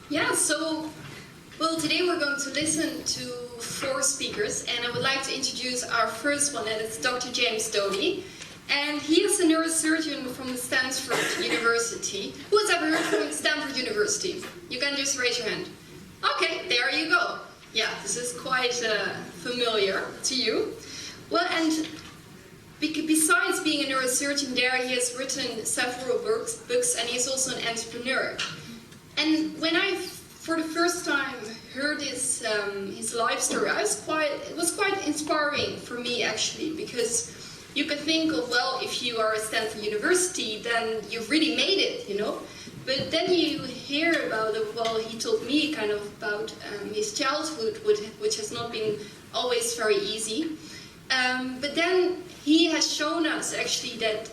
Yeah, well, today we're going to listen to 4 speakers, and I would like to introduce our first one, and it's Dr. James Doty. And he is a neurosurgeon from the Stanford University. Who has ever heard from Stanford University? You can just raise your hand. Okay, there you go. Yeah, this is quite familiar to you. Well, and besides being a neurosurgeon there, he has written several books, and he's also an entrepreneur. And when I, for the first time, heard his life story, it was quite inspiring for me, actually, because you could think of, well, if you are at Stanford University, then you've really made it, you know? But then you hear about it, well, he told me kind of about his childhood, which has not been always very easy. But then he has shown us, actually, that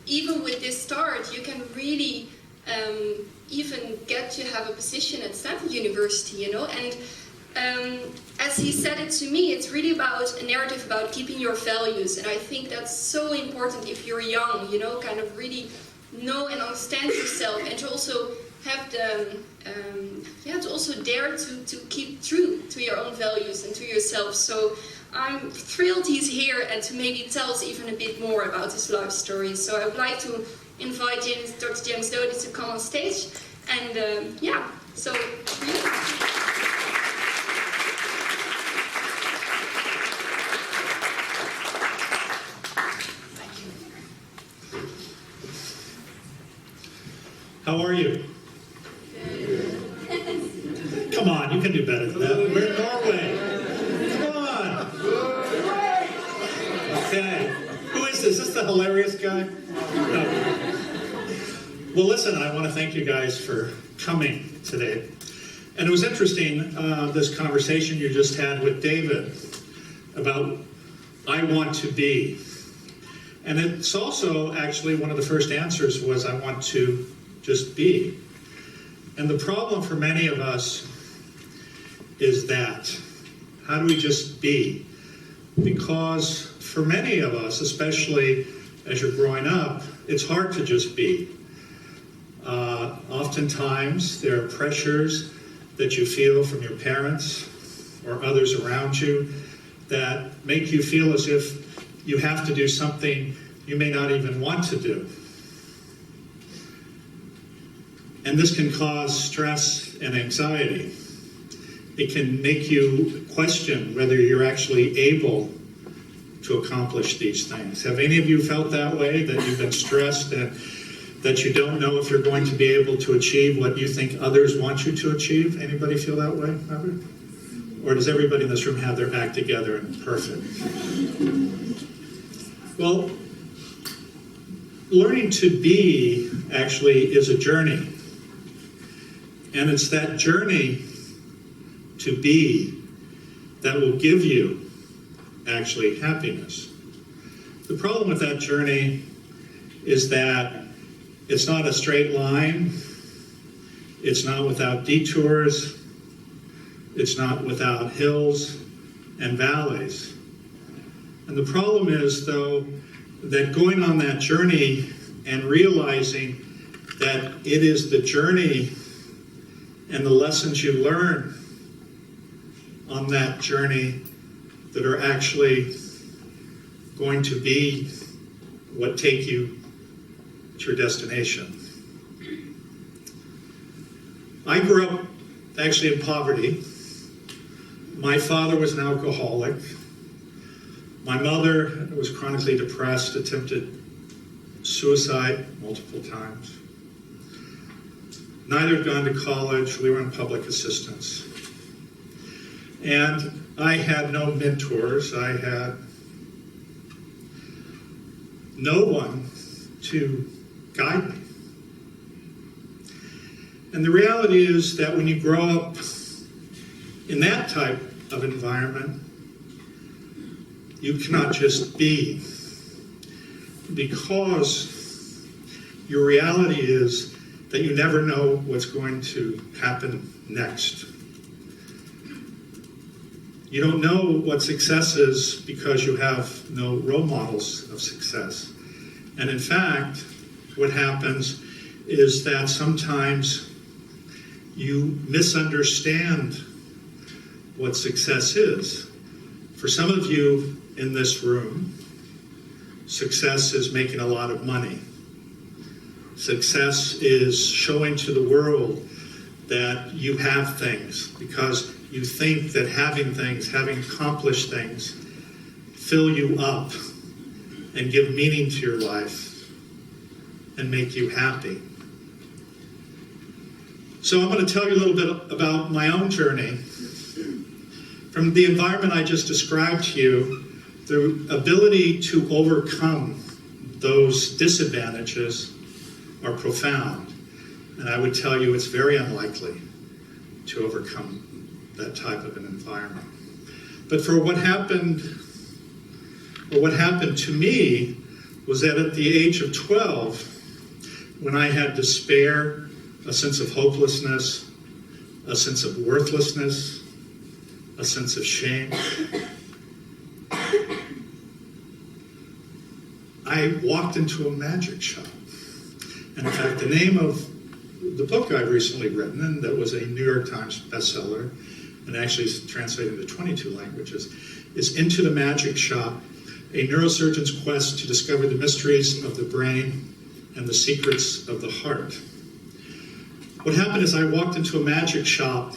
even with this start, you can really even get to have a position at Stanford University, you know? And as he said it to me, it's really about a narrative about keeping your values, and I think that's so important if you're young, you know, kind of really know and understand yourself, and to also have the, to also dare to keep true to your own values and to yourself. So I'm thrilled he's here and to maybe tell us even a bit more about his life story. So I would like to invite Dr. James Doty to come on stage, and so. How are you? Come on, you can do better than that. We're in Norway. Come on. Okay. Who is this? Is this the hilarious guy? No. Well, listen, I want to thank you guys for coming today. And it was interesting, this conversation you just had with David about I want to be. And it's also actually one of the first answers was I want to just be. And the problem for many of us is that. How do we just be? Because for many of us, especially as you're growing up, it's hard to just be. Oftentimes there are pressures that you feel from your parents or others around you that make you feel as if you have to do something you may not even want to do. And this can cause stress and anxiety. It can make you question whether you're actually able to accomplish these things. Have any of you felt that way, that you've been stressed and that you don't know if you're going to be able to achieve what you think others want you to achieve? Anybody feel that way, Robert? Or does everybody in this room have their act together and perfect? Well, learning to be actually is a journey. And it's that journey to be that will give you actually happiness. The problem with that journey is that it's not a straight line. It's not without detours. It's not without hills and valleys. And the problem is, though, that going on that journey and realizing that it is the journey and the lessons you learn on that journey that are actually going to be what take you to your destination. I grew up actually in poverty. My father was an alcoholic. My mother was chronically depressed, attempted suicide multiple times. Neither had gone to college. We were on public assistance. And I had no mentors. I had no one to guide me. And the reality is that when you grow up in that type of environment, you cannot just be, because your reality is that you never know what's going to happen next. You don't know what success is because you have no role models of success. And in fact, what happens is that sometimes you misunderstand what success is. For some of you in this room, success is making a lot of money. Success is showing to the world that you have things because you think that having things, having accomplished things, fill you up and give meaning to your life and make you happy. So I'm going to tell you a little bit about my own journey. From the environment I just described to you, the ability to overcome those disadvantages are profound. And I would tell you it's very unlikely to overcome that type of an environment. But what happened to me was that at the age of 12, when I had despair, a sense of hopelessness, a sense of worthlessness, a sense of shame, I walked into a magic shop. And in fact, the name of the book I've recently written, and that was a New York Times bestseller, and actually is translated into 22 languages, is Into the Magic Shop, a neurosurgeon's quest to discover the mysteries of the brain and the secrets of the heart. What happened is I walked into a magic shop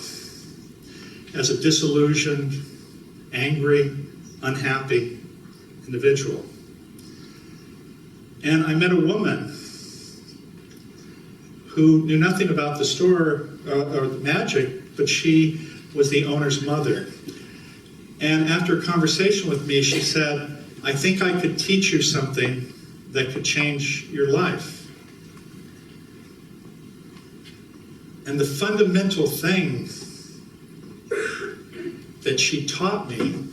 as a disillusioned, angry, unhappy individual. And I met a woman who knew nothing about the store or magic, but she was the owner's mother. And after a conversation with me, she said, I think I could teach you something that could change your life. And the fundamental thing that she taught me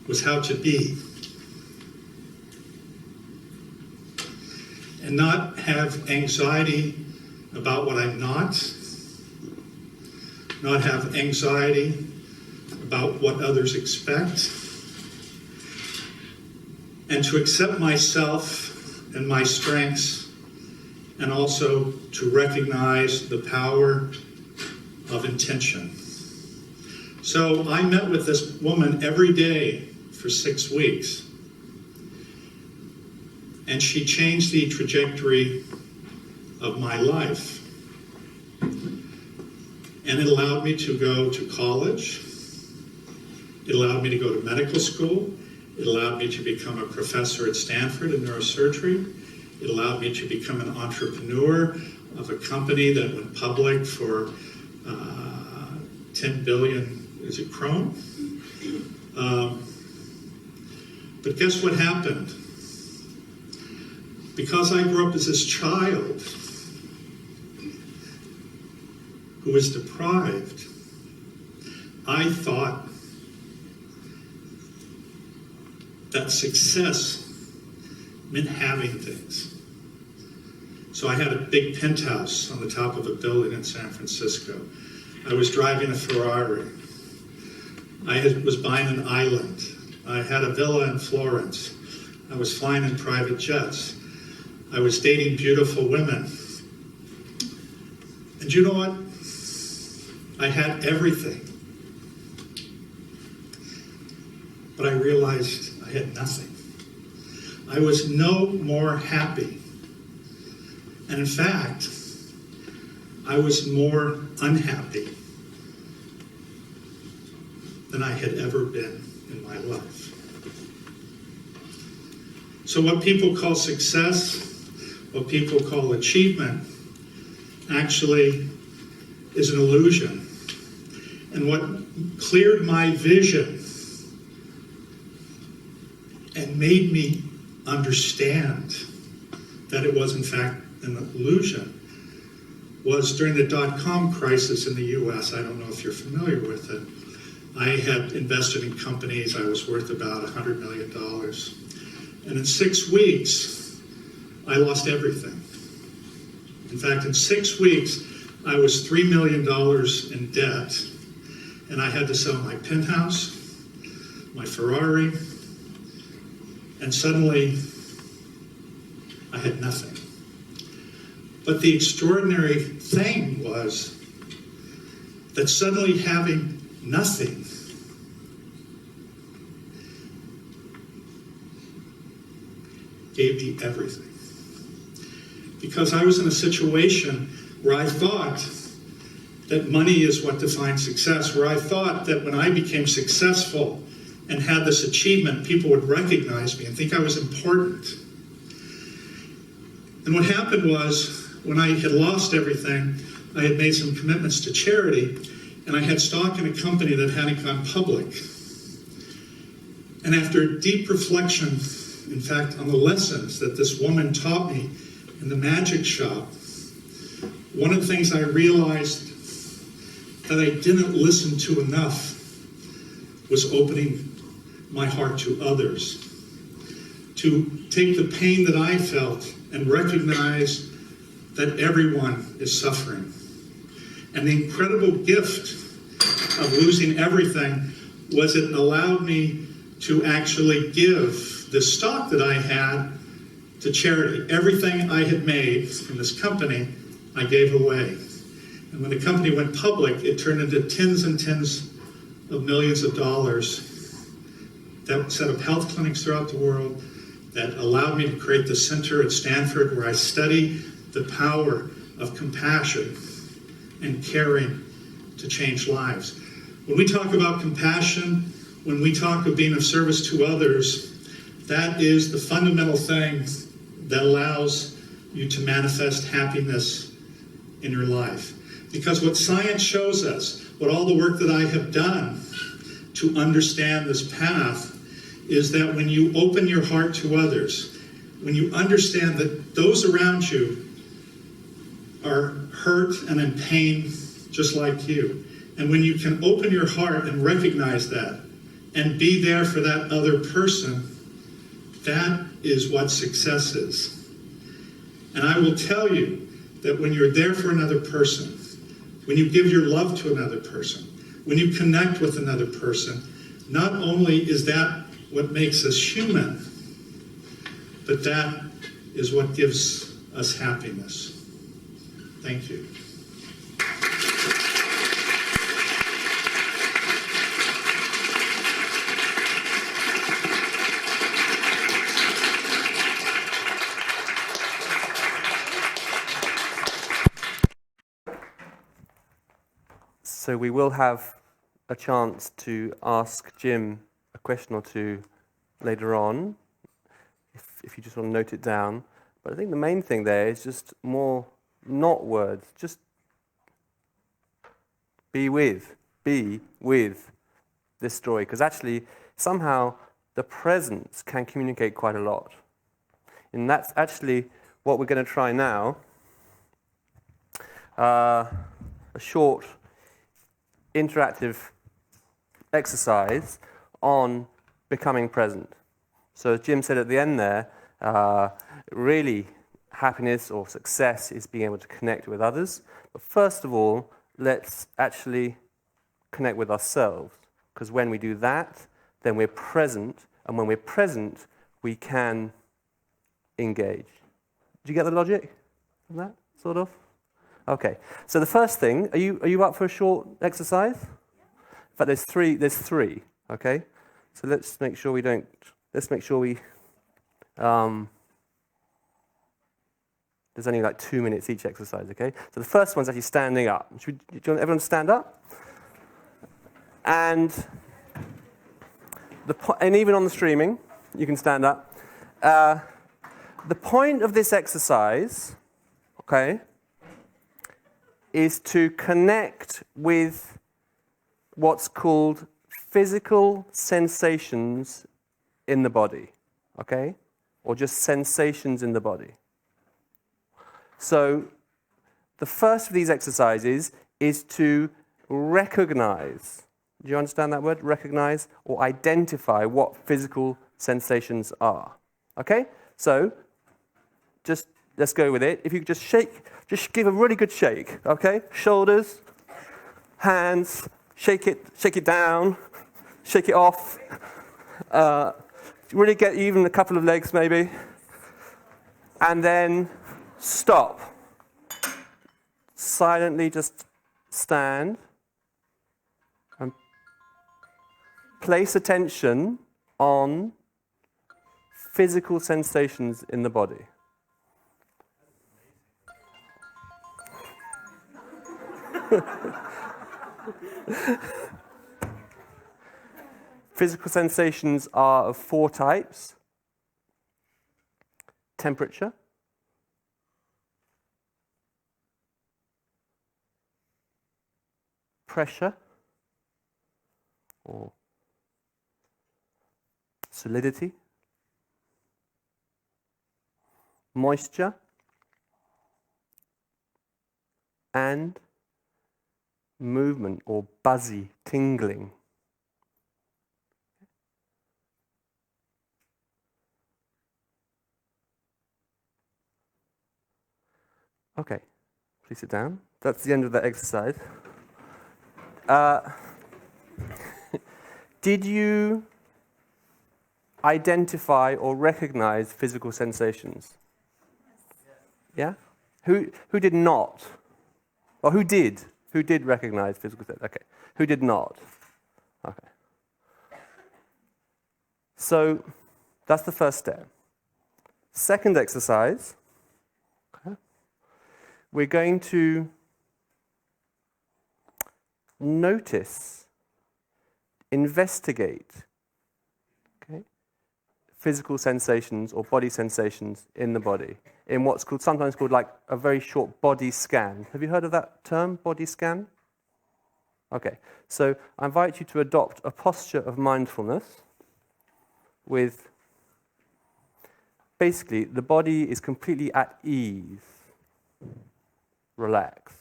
was how to be. And not have anxiety about what I'm not have anxiety about what others expect, and to accept myself and my strengths, and also to recognize the power of intention. So I met with this woman every day for 6 weeks. And she changed the trajectory of my life. And it allowed me to go to college. It allowed me to go to medical school. It allowed me to become a professor at Stanford in neurosurgery. It allowed me to become an entrepreneur of a company that went public for 10 billion, is it krone? But guess what happened? Because I grew up as this child who was deprived, I thought that success meant having things. So I had a big penthouse on the top of a building in San Francisco. I was driving a Ferrari. I was buying an island. I had a villa in Florence. I was flying in private jets. I was dating beautiful women. And you know what? I had everything. But I realized I had nothing. I was no more happy. And in fact, I was more unhappy than I had ever been in my life. So what people call success, what people call achievement, actually is an illusion. And what cleared my vision and made me understand that it was in fact an illusion was during the dot-com crisis in the US. I don't know if you're familiar with it. I had invested in companies. I was worth about $100 million. And in 6 weeks, I lost everything. In fact, in 6 weeks, I was $3 million in debt, and I had to sell my penthouse, my Ferrari, and suddenly I had nothing. But the extraordinary thing was that suddenly having nothing gave me everything. Because I was in a situation where I thought that money is what defines success, where I thought that when I became successful and had this achievement, people would recognize me and think I was important. And what happened was, when I had lost everything, I had made some commitments to charity, and I had stock in a company that hadn't gone public. And after deep reflection, in fact, on the lessons that this woman taught me in the magic shop, one of the things I realized that I didn't listen to enough was opening my heart to others, to take the pain that I felt and recognize that everyone is suffering. And the incredible gift of losing everything was it allowed me to actually give the stock that I had to charity. Everything I had made from this company, I gave away. And when the company went public, it turned into tens and tens of millions of dollars that set up health clinics throughout the world, that allowed me to create the center at Stanford where I study the power of compassion and caring to change lives. When we talk about compassion, when we talk of being of service to others, that is the fundamental thing that allows you to manifest happiness in your life. Because what science shows us, what all the work that I have done to understand this path, is that when you open your heart to others, when you understand that those around you are hurt and in pain just like you, and when you can open your heart and recognize that and be there for that other person, that is what success is. And I will tell you that when you're there for another person, when you give your love to another person, when you connect with another person, not only is that what makes us human, but that is what gives us happiness. Thank you. So we will have a chance to ask Jim a question or two later on, if you just want to note it down. But I think the main thing there is just more, not words, just be with this story. Because actually, somehow, the presence can communicate quite a lot. And that's actually what we're going to try now. A short interactive exercise on becoming present. So as Jim said at the end there, really happiness or success is being able to connect with others. But first of all, let's actually connect with ourselves. Because when we do that, then we're present. And when we're present, we can engage. Do you get the logic of that, sort of? Okay, so the first thing, are you up for a short exercise? In fact, there's three, okay? So let's make sure we, there's only like 2 minutes each exercise, okay? So the first one's actually standing up. Do you want everyone to stand up? And even on the streaming, you can stand up. The point of this exercise, okay, is to connect with what's called physical sensations in the body, okay? Or just sensations in the body. So the first of these exercises is to recognize. Do you understand that word? Recognize or identify what physical sensations are. Okay? So just let's go with it. If you could just shake, just give a really good shake, okay? Shoulders, hands, shake it down, shake it off. Really get even a couple of legs maybe. And then stop. silently just stand and place attention on physical sensations in the body. Physical sensations are of 4 types: temperature, pressure, or solidity, moisture, and movement or buzzy, tingling. Okay, please sit down. That's the end of that exercise. Did you identify or recognize physical sensations? Yeah? Who did not? Or who did? Who did recognize physical sensations? Okay. Who did not? Okay. So that's the first step. Second exercise, okay, we're going to notice, investigate, okay, physical sensations or body sensations in the body, in what's called, sometimes called like a very short body scan. Have you heard of that term, body scan? Okay, so I invite you to adopt a posture of mindfulness with, basically, the body is completely at ease, relaxed.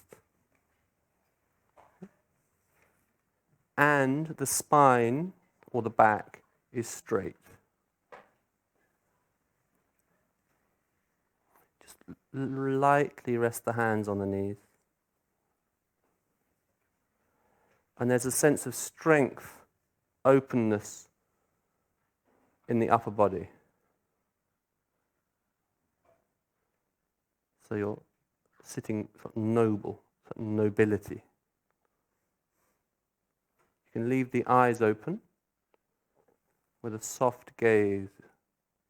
And the spine or the back is straight. Just lightly rest the hands on the knees. And there's a sense of strength, openness in the upper body. So you're sitting sort of noble, sort of nobility. You can leave the eyes open with a soft gaze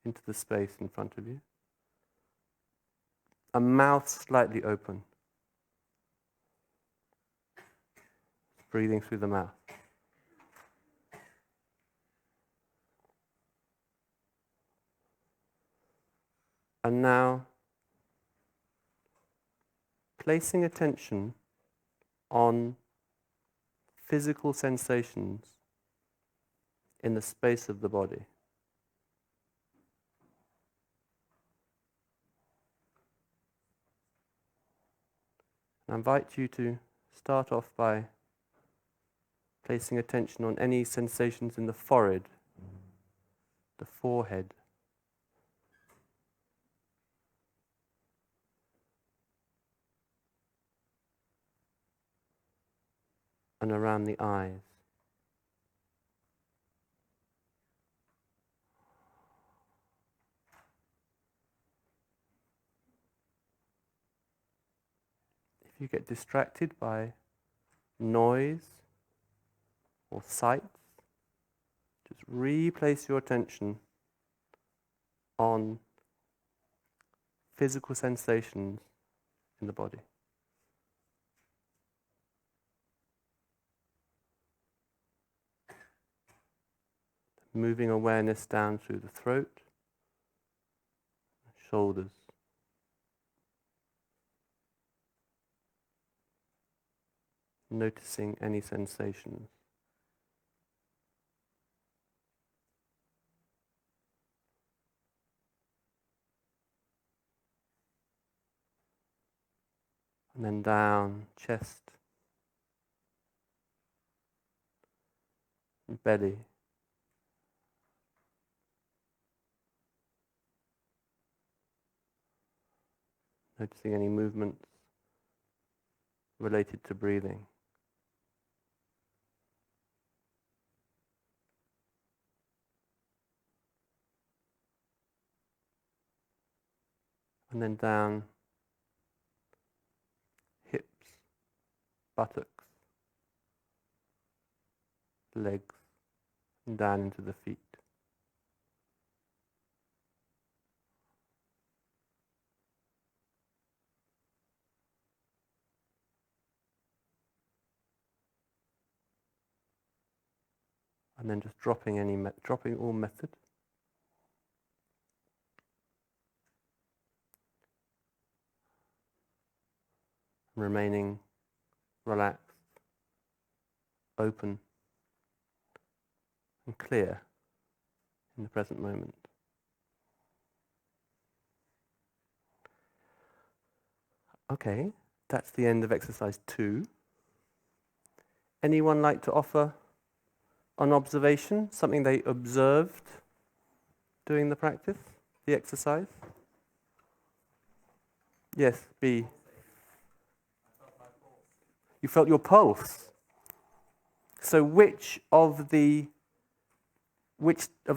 into the space in front of you. A mouth slightly open. Breathing through the mouth. And now, placing attention on physical sensations in the space of the body. I invite you to start off by placing attention on any sensations in the forehead, the forehead, and around the eyes. If you get distracted by noise or sights, just replace your attention on physical sensations in the body. Moving awareness down through the throat, shoulders, noticing any sensations. And then down, chest, belly. Noticing any movements related to breathing. And then down, hips, buttocks, legs, and down into the feet. And then just dropping all method. Remaining relaxed, open, and clear in the present moment. Okay, that's the end of exercise 2. Anyone like to offer an observation, something they observed doing the practice, the exercise? Yes, B. You felt your pulse. So which of the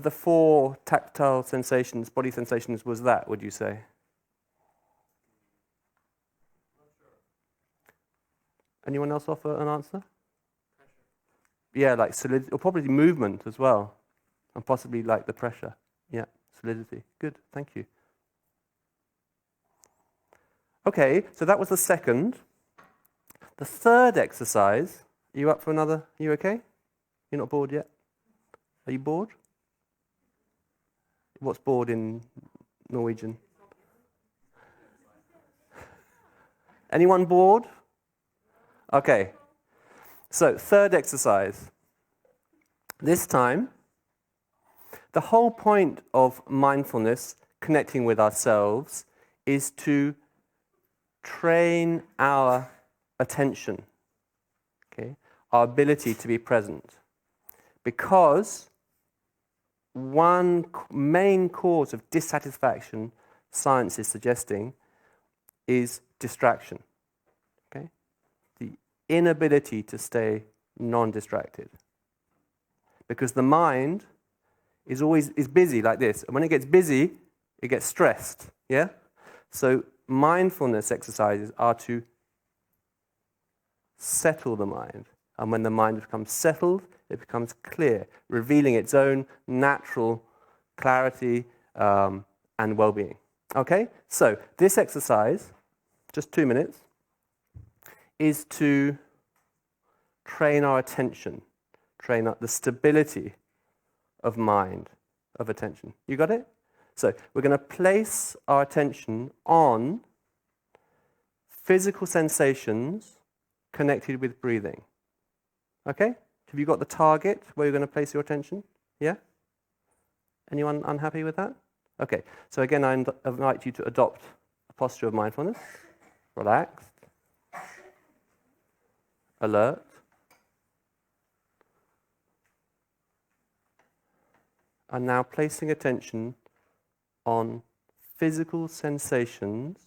4 tactile sensations, body sensations, was that, would you say? Anyone else offer an answer? Yeah, like solidity, or probably movement as well, and possibly like the pressure. Yeah, solidity. Good, thank you. Okay, so that was the second. The third exercise, are you up for another? Are you okay? You're not bored yet? Are you bored? What's bored in Norwegian? Anyone bored? Okay. So, third exercise. This time, the whole point of mindfulness, connecting with ourselves, is to train our attention, okay, our ability to be present. Because one main cause of dissatisfaction, science is suggesting, is distraction. Okay? The inability to stay non-distracted. Because the mind is always busy like this. And when it gets busy, it gets stressed. Yeah? So mindfulness exercises are to settle the mind. And when the mind becomes settled, it becomes clear, revealing its own natural clarity and well-being. Okay? So this exercise, just 2 minutes, is to train our attention, train up the stability of mind, of attention. You got it? So we're going to place our attention on physical sensations connected with breathing. Okay? Have you got the target where you're going to place your attention? Yeah? Anyone unhappy with that? Okay. So again, I invite you to adopt a posture of mindfulness. Relaxed. Alert. And now placing attention on physical sensations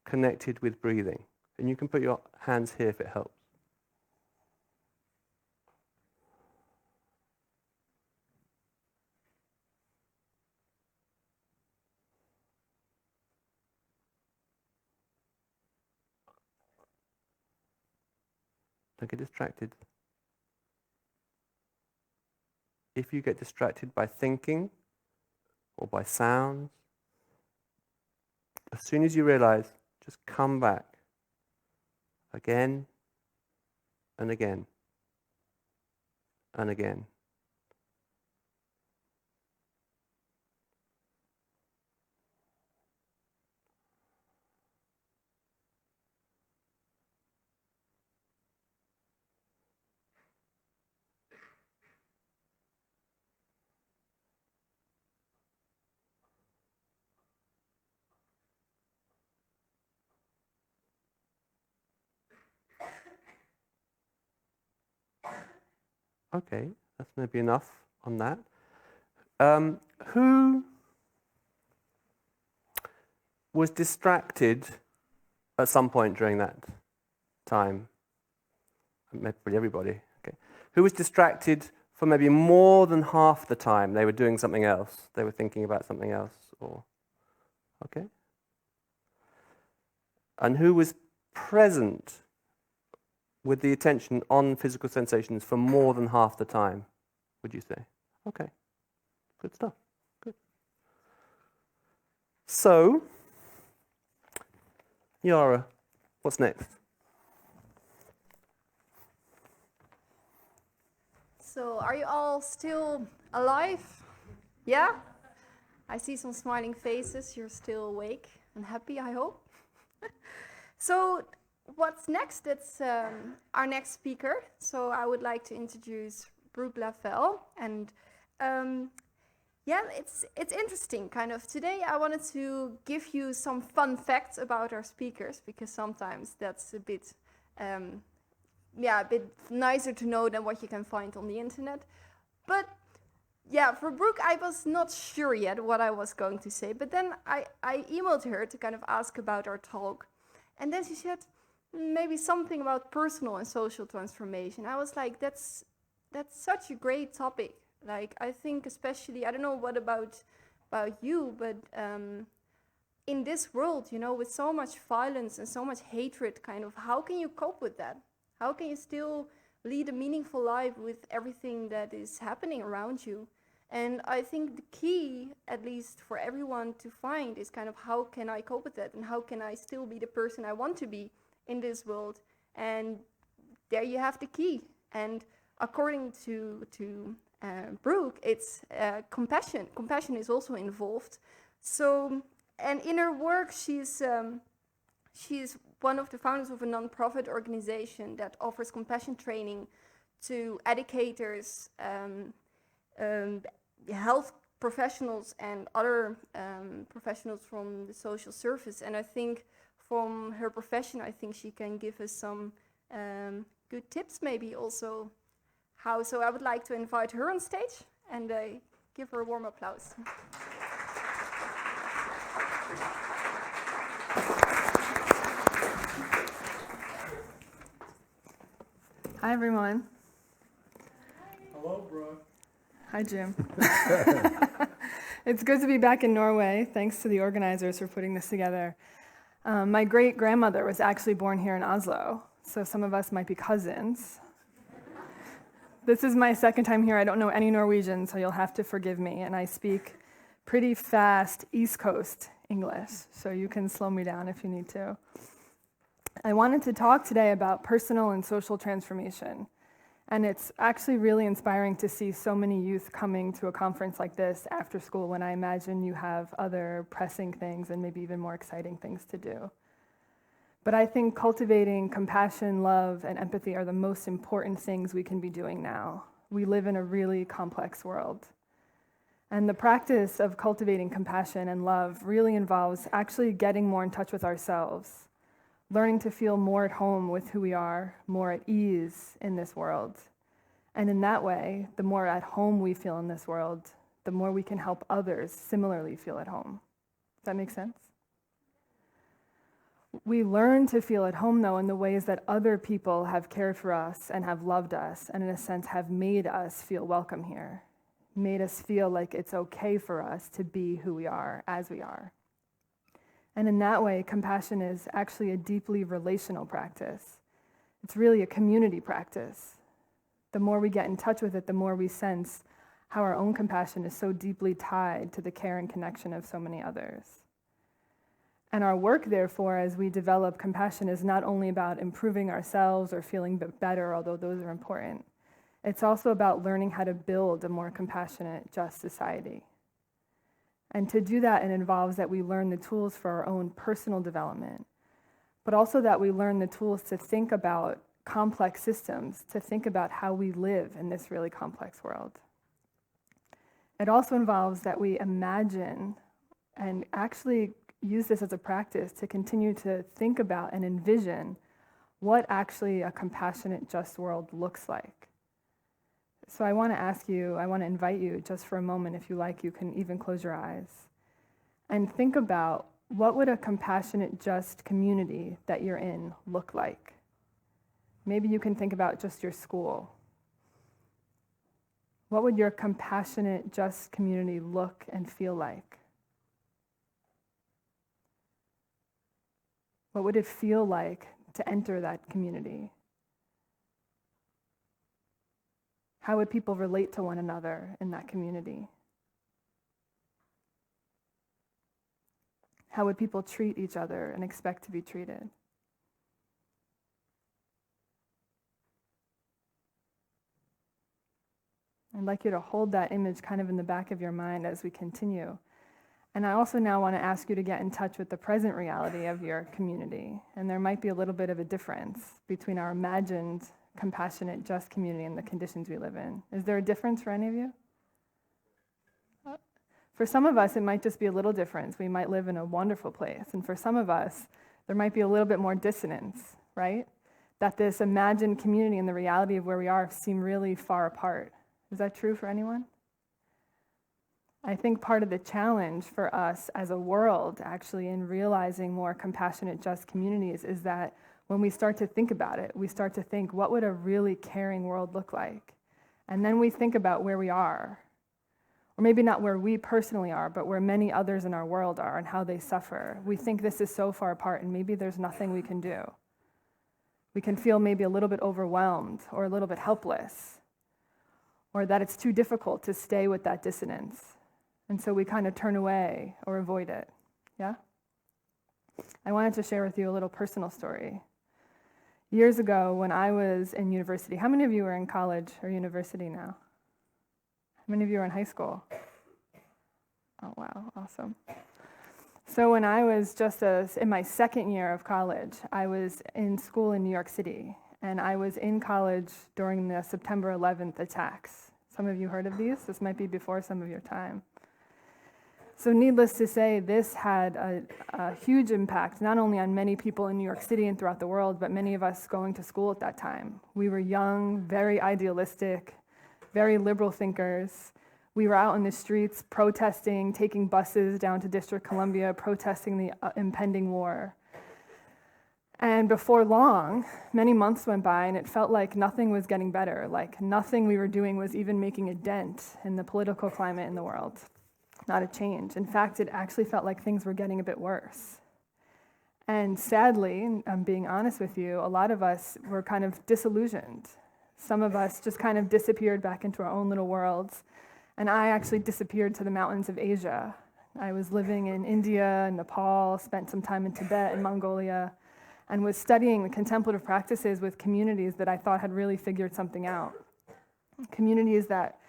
connected with breathing. And you can put your hands here if it helps. Don't get distracted. If you get distracted by thinking or by sounds, as soon as you realize, just come back again and again and again. Okay, that's maybe enough on that. Who was distracted at some point during that time? Maybe everybody. Okay. Who was distracted for maybe more than half the time? They were doing something else. They were thinking about something else. Or okay. And who was present with the attention on physical sensations for more than half the time, would you say? Okay, good stuff. Good. So, Yara, what's next? So, are you all still alive? Yeah? I see some smiling faces. You're still awake and happy, I hope. So, what's next? It's our next speaker. So, I would like to introduce Brooke Lavelle. And yeah, it's interesting, kind of. Today, I wanted to give you some fun facts about our speakers, because sometimes that's a bit a bit nicer to know than what you can find on the internet. But yeah, for Brooke, I was not sure yet what I was going to say, but then I emailed her to kind of ask about our talk. And then she said, maybe something about personal and social transformation. I was like, that's such a great topic. Like, I think especially, I don't know what about you, but in this world, you know, with so much violence and so much hatred, kind of, how can you cope with that? How can you still lead a meaningful life with everything that is happening around you? And I think the key, at least for everyone to find, is kind of how can I cope with that, and how can I still be the person I want to be in this world? And there you have the key. And according to Brooke, it's compassion. Compassion is also involved. So, and in her work, she's one of the founders of a non-profit organization that offers compassion training to educators, health professionals, and other professionals from the social service. And I think from her profession, I think she can give us some good tips, maybe also how. So I would like to invite her on stage and give her a warm applause. Hi, everyone. Hello, Brooke. Hi, Jim. It's good to be back in Norway. Thanks to the organizers for putting this together. My great-grandmother was actually born here in Oslo, so some of us might be cousins. This is my second time here. I don't know any Norwegian, so you'll have to forgive me. And I speak pretty fast East Coast English, so you can slow me down if you need to. I wanted to talk today about personal and social transformation. And it's actually really inspiring to see so many youth coming to a conference like this after school, when I imagine you have other pressing things and maybe even more exciting things to do. But I think cultivating compassion, love, and empathy are the most important things we can be doing now. We live in a really complex world. And the practice of cultivating compassion and love really involves actually getting more in touch with ourselves, learning to feel more at home with who we are, more at ease in this world. And in that way, the more at home we feel in this world, the more we can help others similarly feel at home. Does that make sense? We learn to feel at home, though, in the ways that other people have cared for us and have loved us, and in a sense have made us feel welcome here, made us feel like it's okay for us to be who we are, as we are. And in that way, compassion is actually a deeply relational practice. It's really a community practice. The more we get in touch with it, the more we sense how our own compassion is so deeply tied to the care and connection of so many others. And our work, therefore, as we develop compassion, is not only about improving ourselves or feeling better, although those are important. It's also about learning how to build a more compassionate, just society. And to do that, it involves that we learn the tools for our own personal development, but also that we learn the tools to think about complex systems, to think about how we live in this really complex world. It also involves that we imagine and actually use this as a practice to continue to think about and envision what actually a compassionate, just world looks like. So I want to invite you just for a moment, if you like, you can even close your eyes and think about what would a compassionate, just community that you're in look like. Maybe you can think about just your school. What would your compassionate, just community look and feel like? What would it feel like to enter that community? How would people relate to one another in that community? How would people treat each other and expect to be treated? I'd like you to hold that image kind of in the back of your mind as we continue. And I also now want to ask you to get in touch with the present reality of your community. And there might be a little bit of a difference between our imagined, compassionate, just community and the conditions we live in. Is there a difference for any of you? For some of us, it might just be a little difference. We might live in a wonderful place. And for some of us, there might be a little bit more dissonance, right? That this imagined community and the reality of where we are seem really far apart. Is that true for anyone? I think part of the challenge for us as a world, actually, in realizing more compassionate, just communities is that when we start to think about it, we start to think, what would a really caring world look like? And then we think about where we are. Or maybe not where we personally are, but where many others in our world are and how they suffer. We think this is so far apart and maybe there's nothing we can do. We can feel maybe a little bit overwhelmed or a little bit helpless, or that it's too difficult to stay with that dissonance. And so we kind of turn away or avoid it, yeah? I wanted to share with you a little personal story. Years ago when I was in university, how many of you are in college or university now? How many of you are in high school? Oh, wow, awesome. So when I was in my second year of college, I was in school in New York City, and I was in college during the September 11th attacks. Some of you heard of these? This might be before some of your time. So needless to say, this had a huge impact, not only on many people in New York City and throughout the world, but many of us going to school at that time. We were young, very idealistic, very liberal thinkers. We were out in the streets protesting, taking buses down to District Columbia, protesting the impending war. And before long, many months went by, and it felt like nothing was getting better, like nothing we were doing was even making a dent in the political climate in the world. Not a change. In fact, it actually felt like things were getting a bit worse. And sadly, I'm being honest with you, a lot of us were kind of disillusioned. Some of us just kind of disappeared back into our own little worlds. And I actually disappeared to the mountains of Asia. I was living in India and Nepal, spent some time in Tibet and Mongolia, and was studying the contemplative practices with communities that I thought had really figured something out. Communities that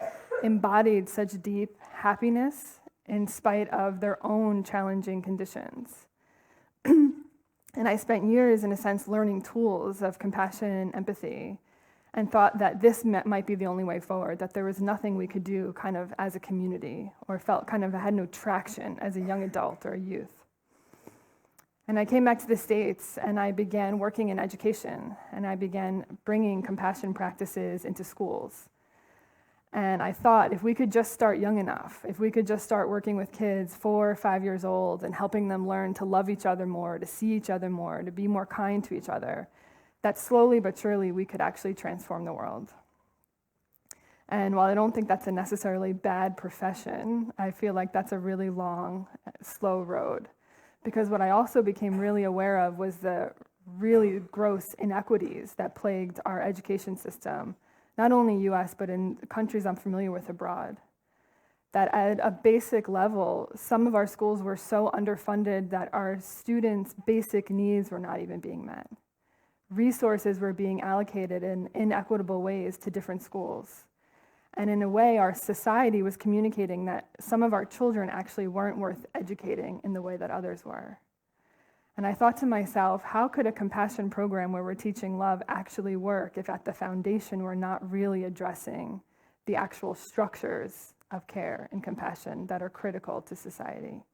embodied such deep happiness in spite of their own challenging conditions. And I spent years, in a sense, learning tools of compassion and empathy, and thought that this might be the only way forward, that there was nothing we could do kind of as a community, or felt kind of had no traction as a young adult or a youth. And I came back to the States, and I began working in education, and I began bringing compassion practices into schools. And I thought, if we could just start young enough, if we could just start working with kids 4 or 5 years old and helping them learn to love each other more, to see each other more, to be more kind to each other, that slowly but surely we could actually transform the world. And while I don't think that's a necessarily bad profession, I feel like that's a really long, slow road. Because what I also became really aware of was the really gross inequities that plagued our education system, not only US, but in countries I'm familiar with abroad. That at a basic level, some of our schools were so underfunded that our students' basic needs were not even being met. Resources were being allocated in inequitable ways to different schools. And in a way, our society was communicating that some of our children actually weren't worth educating in the way that others were. And I thought to myself, how could a compassion program where we're teaching love actually work if at the foundation we're not really addressing the actual structures of care and compassion that are critical to society?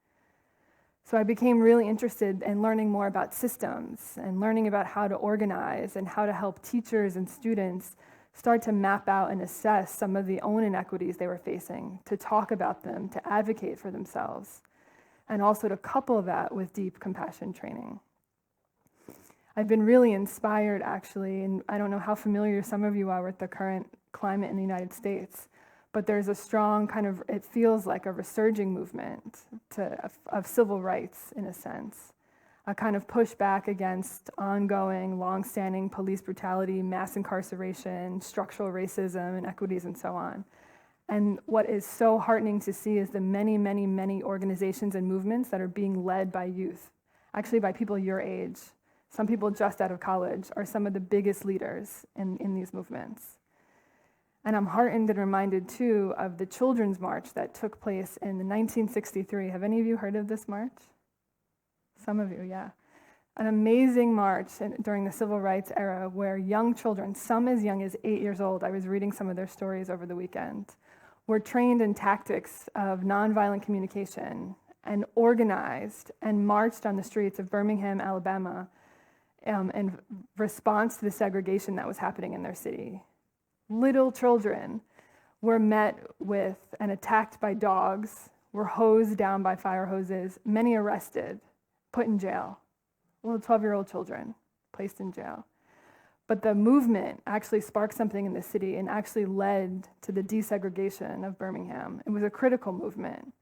So I became really interested in learning more about systems and learning about how to organize and how to help teachers and students start to map out and assess some of the own inequities they were facing, to talk about them, to advocate for themselves, and also to couple that with deep compassion training. I've been really inspired, actually, and I don't know how familiar some of you are with the current climate in the United States, but there's a strong kind of, it feels like a resurging movement of civil rights, in a sense. a kind of pushback against ongoing, long-standing police brutality, mass incarceration, structural racism, inequities, and so on. And what is so heartening to see is the many, many, many organizations and movements that are being led by youth, actually by people your age. Some people just out of college are some of the biggest leaders in these movements. And I'm heartened and reminded, too, of the Children's March that took place in 1963. Have any of you heard of this march? Some of you, yeah. An amazing march during the Civil Rights era where young children, some as young as 8 years old, I was reading some of their stories over the weekend, were trained in tactics of nonviolent communication and organized and marched on the streets of Birmingham, Alabama, in response to the segregation that was happening in their city. Little children were met with and attacked by dogs, were hosed down by fire hoses, many arrested, put in jail. Little 12-year-old children placed in jail. But the movement actually sparked something in the city and actually led to the desegregation of Birmingham. It was a critical movement.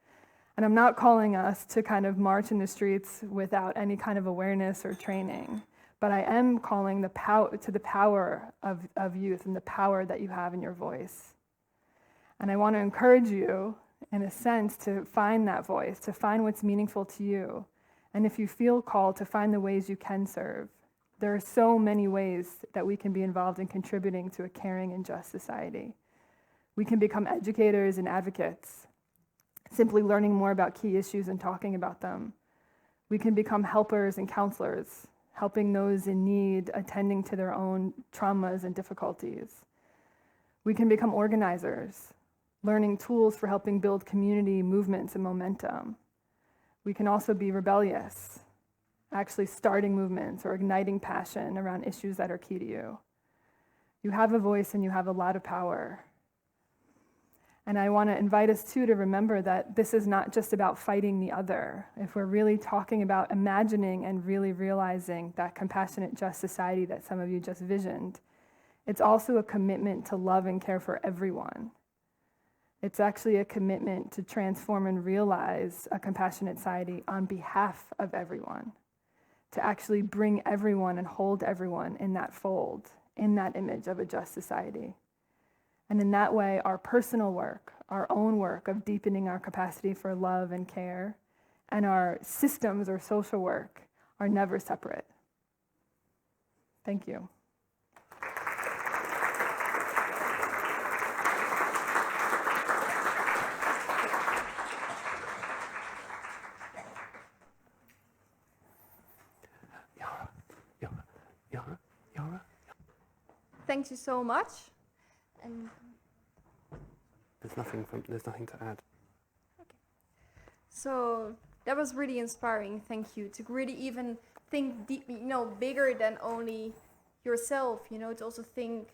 And I'm not calling us to kind of march in the streets without any kind of awareness or training, but I am calling the power of youth and the power that you have in your voice. And I want to encourage you, in a sense, to find that voice, to find what's meaningful to you. And if you feel called, to find the ways you can serve. There are so many ways that we can be involved in contributing to a caring and just society. We can become educators and advocates, simply learning more about key issues and talking about them. We can become helpers and counselors, helping those in need, attending to their own traumas and difficulties. We can become organizers, learning tools for helping build community movements and momentum. We can also be rebellious, actually starting movements or igniting passion around issues that are key to you. You have a voice and you have a lot of power. And I want to invite us, too, to remember that this is not just about fighting the other. If we're really talking about imagining and really realizing that compassionate, just society that some of you just visioned, it's also a commitment to love and care for everyone. It's actually a commitment to transform and realize a compassionate society on behalf of everyone, to actually bring everyone and hold everyone in that fold, in that image of a just society. And in that way, our personal work, our own work of deepening our capacity for love and care, and our systems or social work are never separate. Thank you. Thank you so much. And There's nothing to add. okay. So that was really inspiring. Thank you. To really even think deep, bigger than only yourself. To also think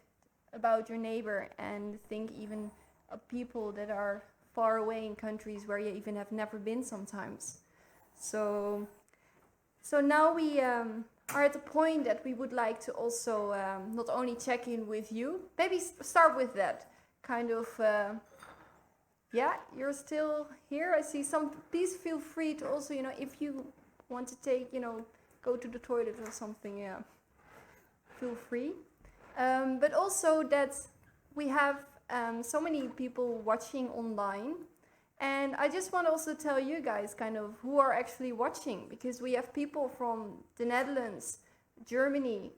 about your neighbor and think even of people that are far away in countries where you even have never been sometimes. So now we are at the point that we would like to also not only check in with you, maybe start with that kind of, you're still here. I see some, please feel free to also, if you want to take, go to the toilet or something, feel free. But also that we have so many people watching online. And I just want to also tell you guys kind of who are actually watching, because we have people from the Netherlands, Germany,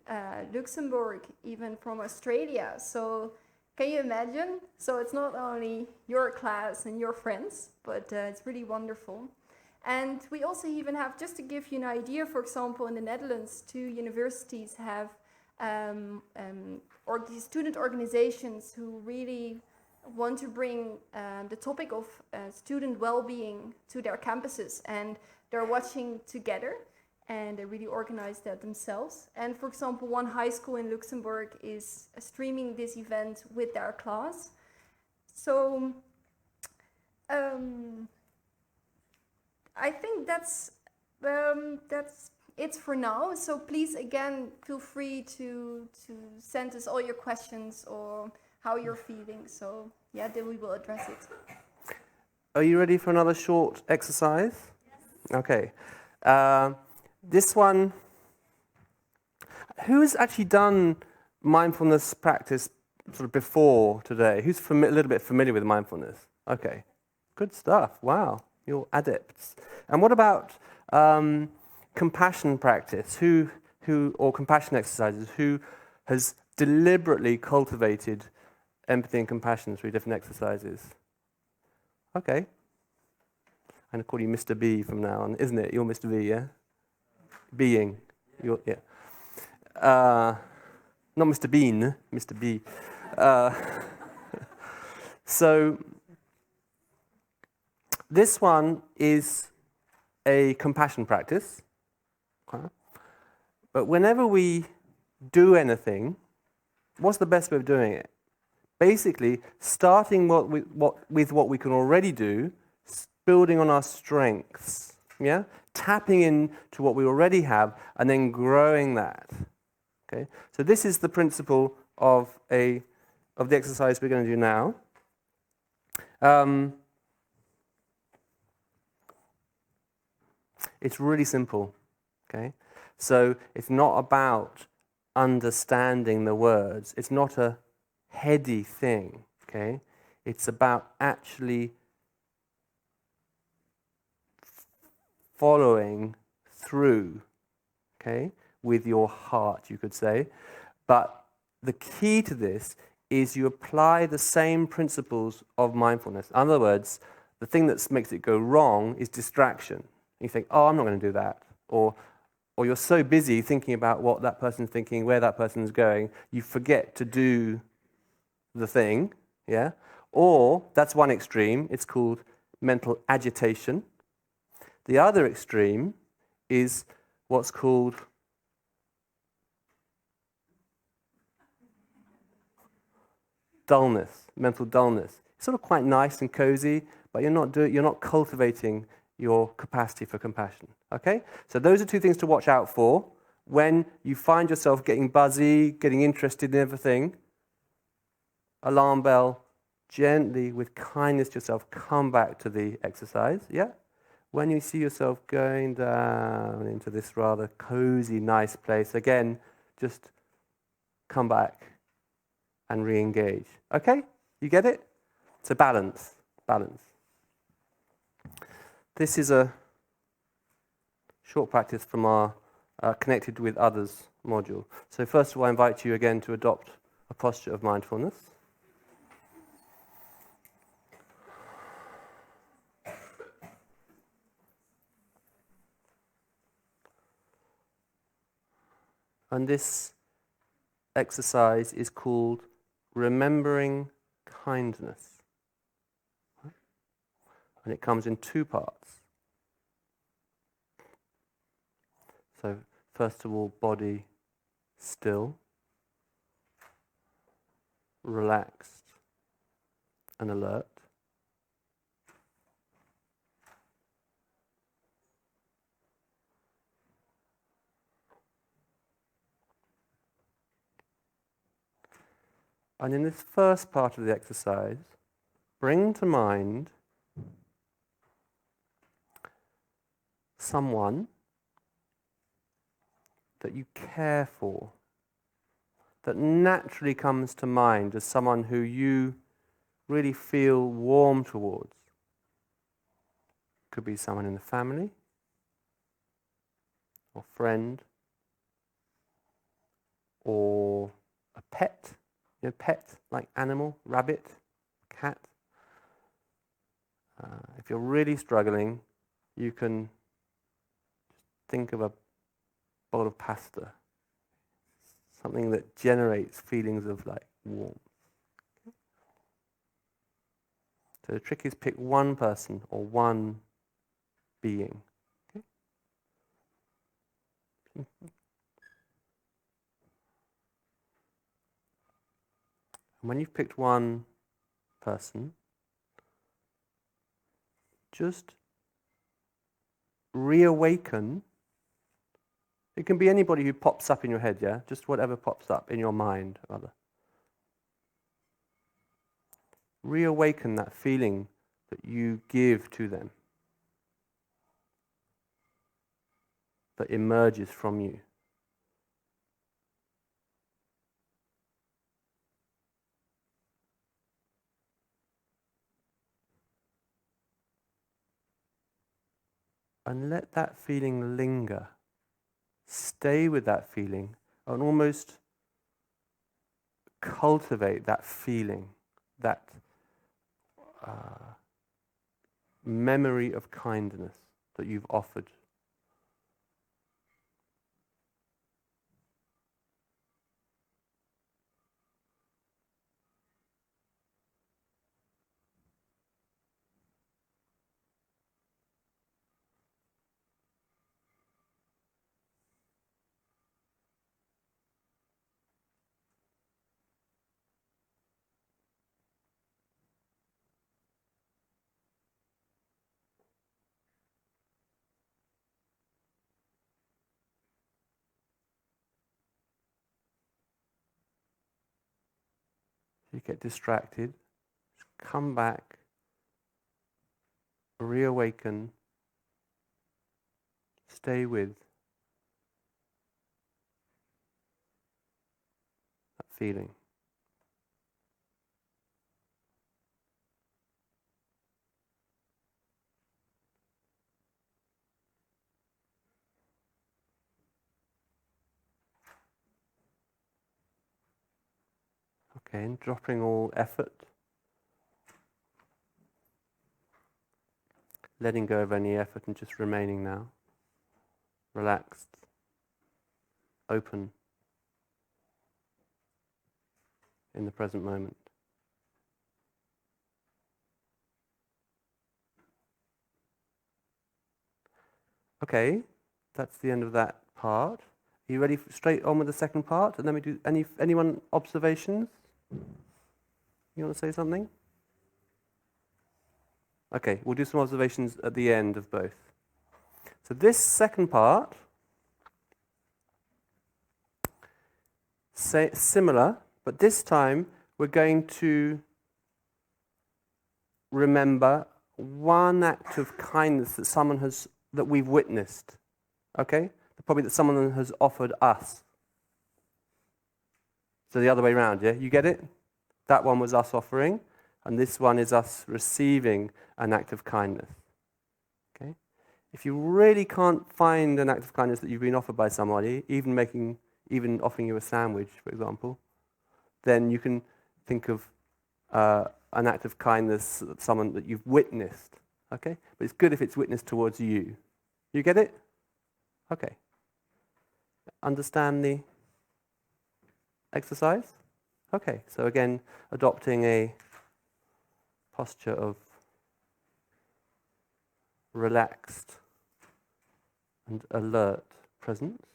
Luxembourg, even from Australia. So can you imagine? So it's not only your class and your friends, but it's really wonderful. And we also even have, just to give you an idea, for example, in the Netherlands, 2 universities have these student organizations who really want to bring the topic of student well-being to their campuses, and they're watching together, and they really organize that themselves. And for example, one high school in Luxembourg is streaming this event with their class. So I think that's it for now. So please, again, feel free to send us all your questions or how you're feeling. So yeah, then we will address it. Are you ready for another short exercise? Yes. Okay. This one, who's actually done mindfulness practice sort of before today? Who's a little bit familiar with mindfulness? Okay, good stuff. Wow, you're adepts. And what about compassion practice? Who or compassion exercises? Who has deliberately cultivated empathy and compassion through different exercises? Okay. I'm going to call you Mr. B from now on, isn't it? You're Mr. B, yeah? Being. Yeah. Not Mr. Bean, Mr. B. So this one is a compassion practice. Okay. But whenever we do anything, what's the best way of doing it? Basically, starting with what we can already do, building on our strengths, yeah? Tapping into what we already have, and then growing that. Okay? So this is the principle of the exercise we're going to do now. It's really simple. Okay? So it's not about understanding the words. It's not a heady thing. Okay? It's about actually following through, okay, with your heart, you could say. But the key to this is you apply the same principles of mindfulness. In other words, the thing that makes it go wrong is distraction. You think, oh, I'm not going to do that. Or you're so busy thinking about what that person's thinking, where that person's going, you forget to do the thing, yeah? Or, that's one extreme, it's called mental agitation. The other extreme is what's called dullness, mental dullness. It's sort of quite nice and cozy, but you're not cultivating your capacity for compassion. Okay? So those are two things to watch out for. When you find yourself getting buzzy, getting interested in everything, alarm bell, gently, with kindness to yourself, come back to the exercise. Yeah? When you see yourself going down into this rather cozy, nice place, again, just come back and re-engage. Okay? You get it? It's a balance. Balance. This is a short practice from our Connected with Others module. So first of all, I invite you again to adopt a posture of mindfulness. And this exercise is called remembering kindness. And it comes in two parts. So first of all, body still, relaxed and alert. And in this first part of the exercise, bring to mind someone that you care for, that naturally comes to mind as someone who you really feel warm towards. Could be someone in the family, or friend, or a pet. You know, pet, like animal, rabbit, cat. If you're really struggling, you can think of a bowl of pasta, something that generates feelings of like warmth. Okay. So the trick is pick one person or one being. Okay. And when you've picked one person, just reawaken. It can be anybody who pops up in your head, yeah? Just whatever pops up in your mind, rather. Reawaken that feeling that you give to them. that emerges from you. And let that feeling linger. Stay with that feeling and almost cultivate that feeling, that memory of kindness that you've offered. You get distracted, come back, reawaken, stay with that feeling. Okay, and dropping all effort, letting go of any effort and just remaining now, relaxed, open, in the present moment. Okay, that's the end of that part. Are you ready straight on with the second part? And then we do anyone observations? You want to say something? Okay, we'll do some observations at the end of both. So this second part, similar, but this time we're going to remember one act of kindness that we've witnessed. Okay? Probably that someone has offered us. So the other way around, yeah? You get it? That one was us offering, and this one is us receiving an act of kindness. Okay? If you really can't find an act of kindness that you've been offered by somebody, even offering you a sandwich, for example, then you can think of an act of kindness of someone that you've witnessed. Okay? But it's good if it's witnessed towards you. You get it? Okay. Understand the exercise? Okay, so again, adopting a posture of relaxed and alert presence.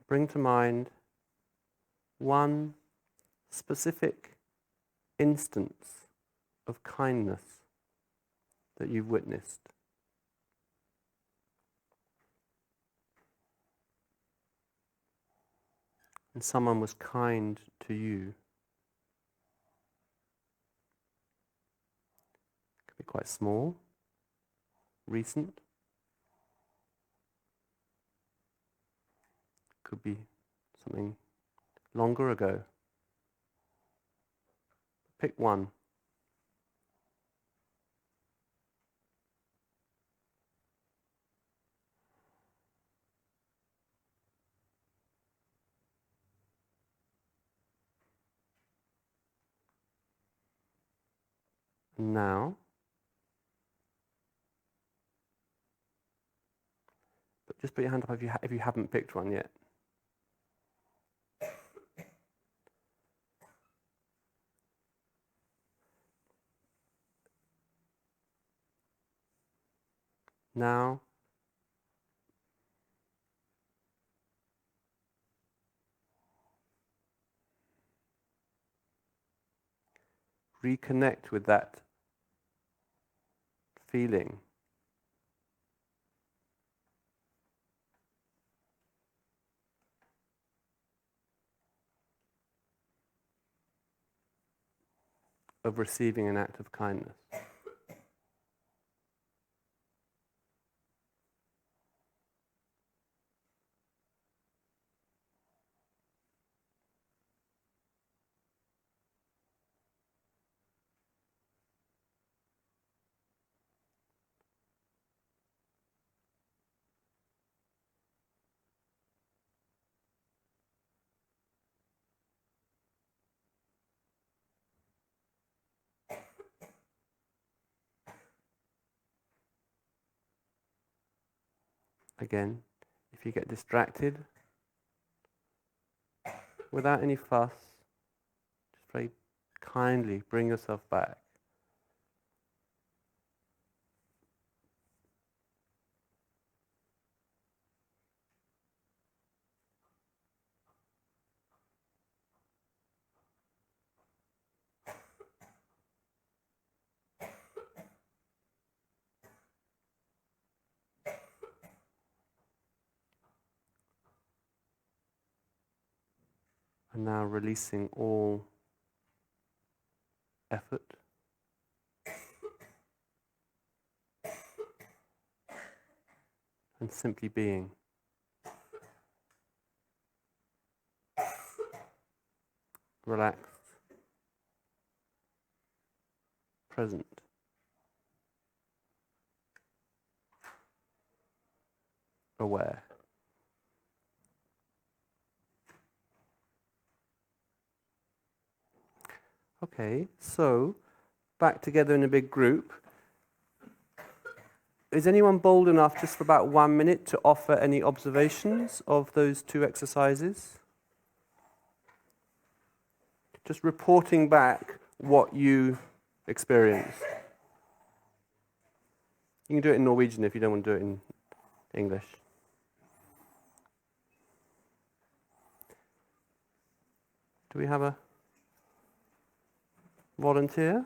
Bring to mind one specific instance of kindness that you've witnessed. And someone was kind to you. It could be quite small, recent. Could be something longer ago. Pick one. Now, but just put your hand up if you haven't picked one yet. Now, reconnect with that feeling. of receiving an act of kindness. Again, if you get distracted, without any fuss, just very kindly bring yourself back. And now releasing all effort. And simply being. Relaxed. Present. Aware. Okay, so back together in a big group. Is anyone bold enough just for about 1 minute to offer any observations of those two exercises? Just reporting back what you experienced. You can do it in Norwegian if you don't want to do it in English. Do we have a volunteer?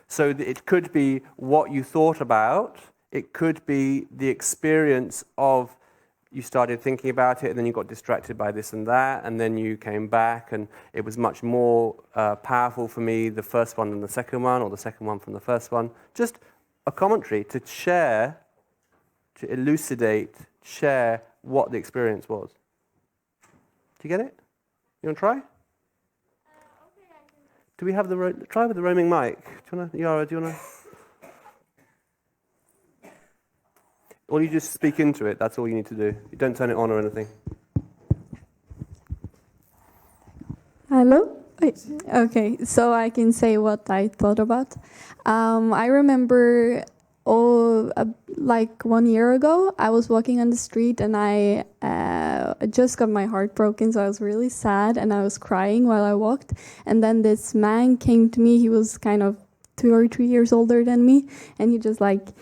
So it could be what you thought about, it could be the experience of you started thinking about it and then you got distracted by this and that and then you came back and it was much more powerful for me, the first one than the second one or the second one from the first one. Just a commentary to share, to elucidate, share what the experience was. Do you get it? You want to try? Do we have the try with the roaming mic? Do you want to, Yara? Do you want to? Or you just speak into it. That's all you need to do. You don't turn it on or anything. Hello? Okay, so I can say what I thought about. I remember, like 1 year ago, I was walking on the street and I just got my heart broken, so I was really sad and I was crying while I walked. And then this man came to me. He was kind of 2 or 3 years older than me, and he just like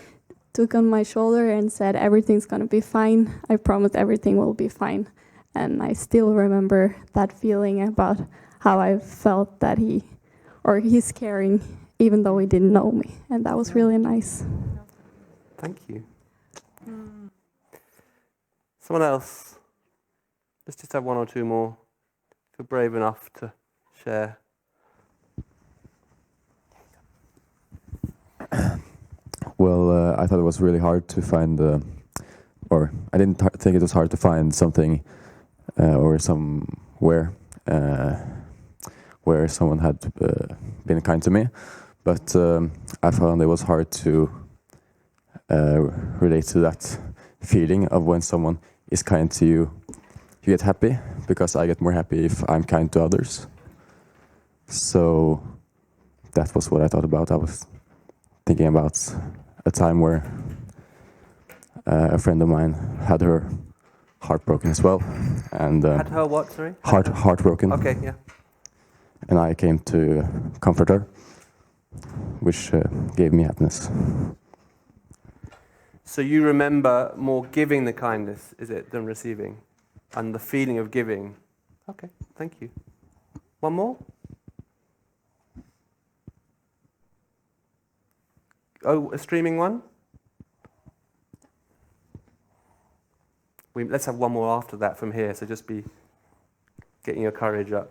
took on my shoulder and said, "Everything's gonna be fine. I promise everything will be fine." And I still remember that feeling about how I felt that he's caring, even though he didn't know me, and that was really nice. Thank you. Someone else? Let's just have one or two more. If you're brave enough to share. Well, I thought it was really hard to find, or I didn't think it was hard to find something or somewhere where someone had been kind to me, but I found it was hard to relate to that feeling of when someone is kind to you. You get happy, because I get more happy if I'm kind to others. So that was what I thought about. I was thinking about a time where a friend of mine had her heart broken as well, and Had her what, sorry? heart broken. Okay, yeah. And I came to comfort her, which gave me happiness. So you remember more giving the kindness, is it, than receiving? And the feeling of giving. Okay, thank you. One more? Oh, a streaming one? Let's have one more after that from here, so just be getting your courage up.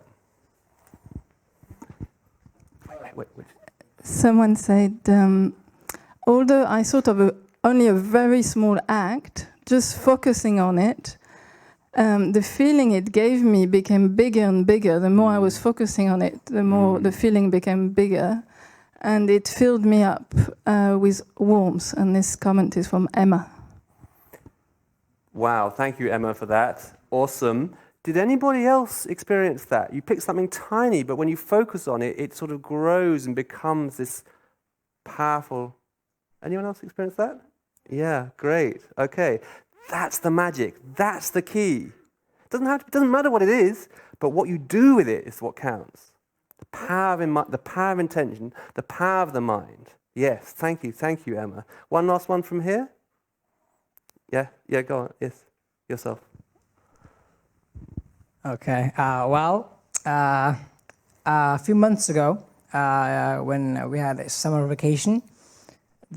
Wait. Someone said, although I thought of only a very small act, just focusing on it, the feeling it gave me became bigger and bigger. The more I was focusing on it, the more the feeling became bigger. And it filled me up with warmth. And this comment is from Emma. Wow, thank you, Emma, for that. Awesome. Did anybody else experience that? You pick something tiny, but when you focus on it, it sort of grows and becomes this powerful... Anyone else experience that? Yeah, great. Okay. That's the magic. That's the key. It doesn't matter what it is, but what you do with it is what counts. The power of intention, the power of the mind. Yes, thank you, Emma. One last one from here? Yeah, go on. Yes, yourself. Okay. A few months ago, when we had a summer vacation,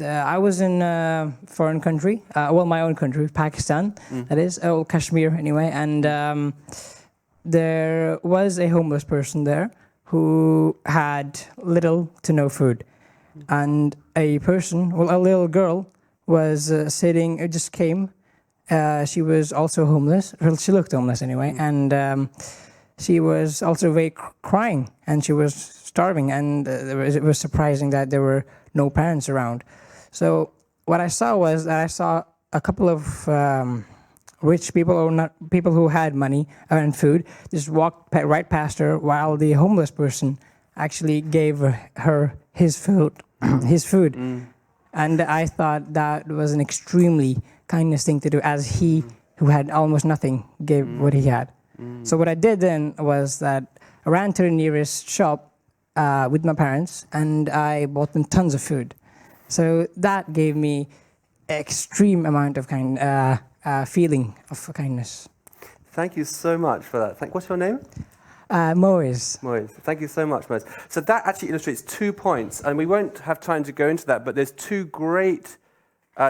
I was in a foreign country, my own country, Pakistan, that is, Kashmir anyway, and there was a homeless person there who had little to no food. And a little girl was sitting, just came. She was also homeless. Well, she looked homeless anyway, and she was also crying, and she was starving, and it was surprising that there were no parents around. So what I saw was that I saw a couple of rich people, or not people who had money and food, just walked right past her, while the homeless person actually gave her his food. And I thought that was an extremely kindness thing to do, as he, who had almost nothing, gave what he had. So what I did then was that I ran to the nearest shop with my parents, and I bought them tons of food. So that gave me extreme amount of feeling of kindness. Thank you so much for that. What's your name? Moise. Thank you so much, Moise. So that actually illustrates 2 points, and we won't have time to go into that, but there's 2 great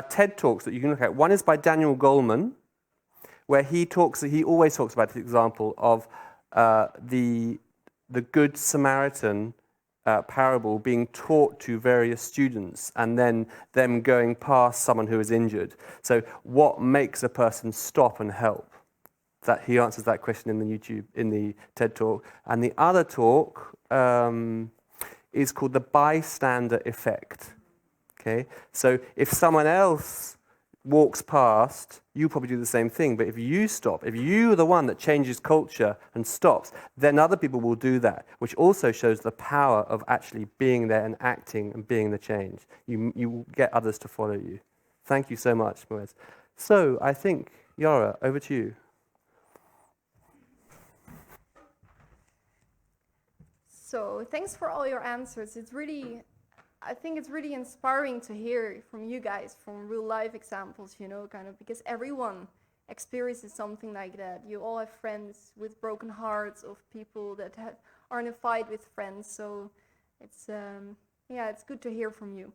TED Talks that you can look at. One is by Daniel Goleman, where he always talks about the example of the Good Samaritan parable being taught to various students, and then them going past someone who is injured. So what makes a person stop and help? That he answers that question in the TED Talk. And the other talk is called the bystander effect. Okay, so if someone else walks past, you probably do the same thing. But if you stop, if you're the one that changes culture and stops, then other people will do that, which also shows the power of actually being there and acting and being the change. You get others to follow you. Thank you so much, Moise. So I think, Yara, over to you. So thanks for all your answers. I think it's really inspiring to hear from you guys, from real life examples, because everyone experiences something like that. You all have friends with broken hearts, of people that are in a fight with friends. So it's good to hear from you.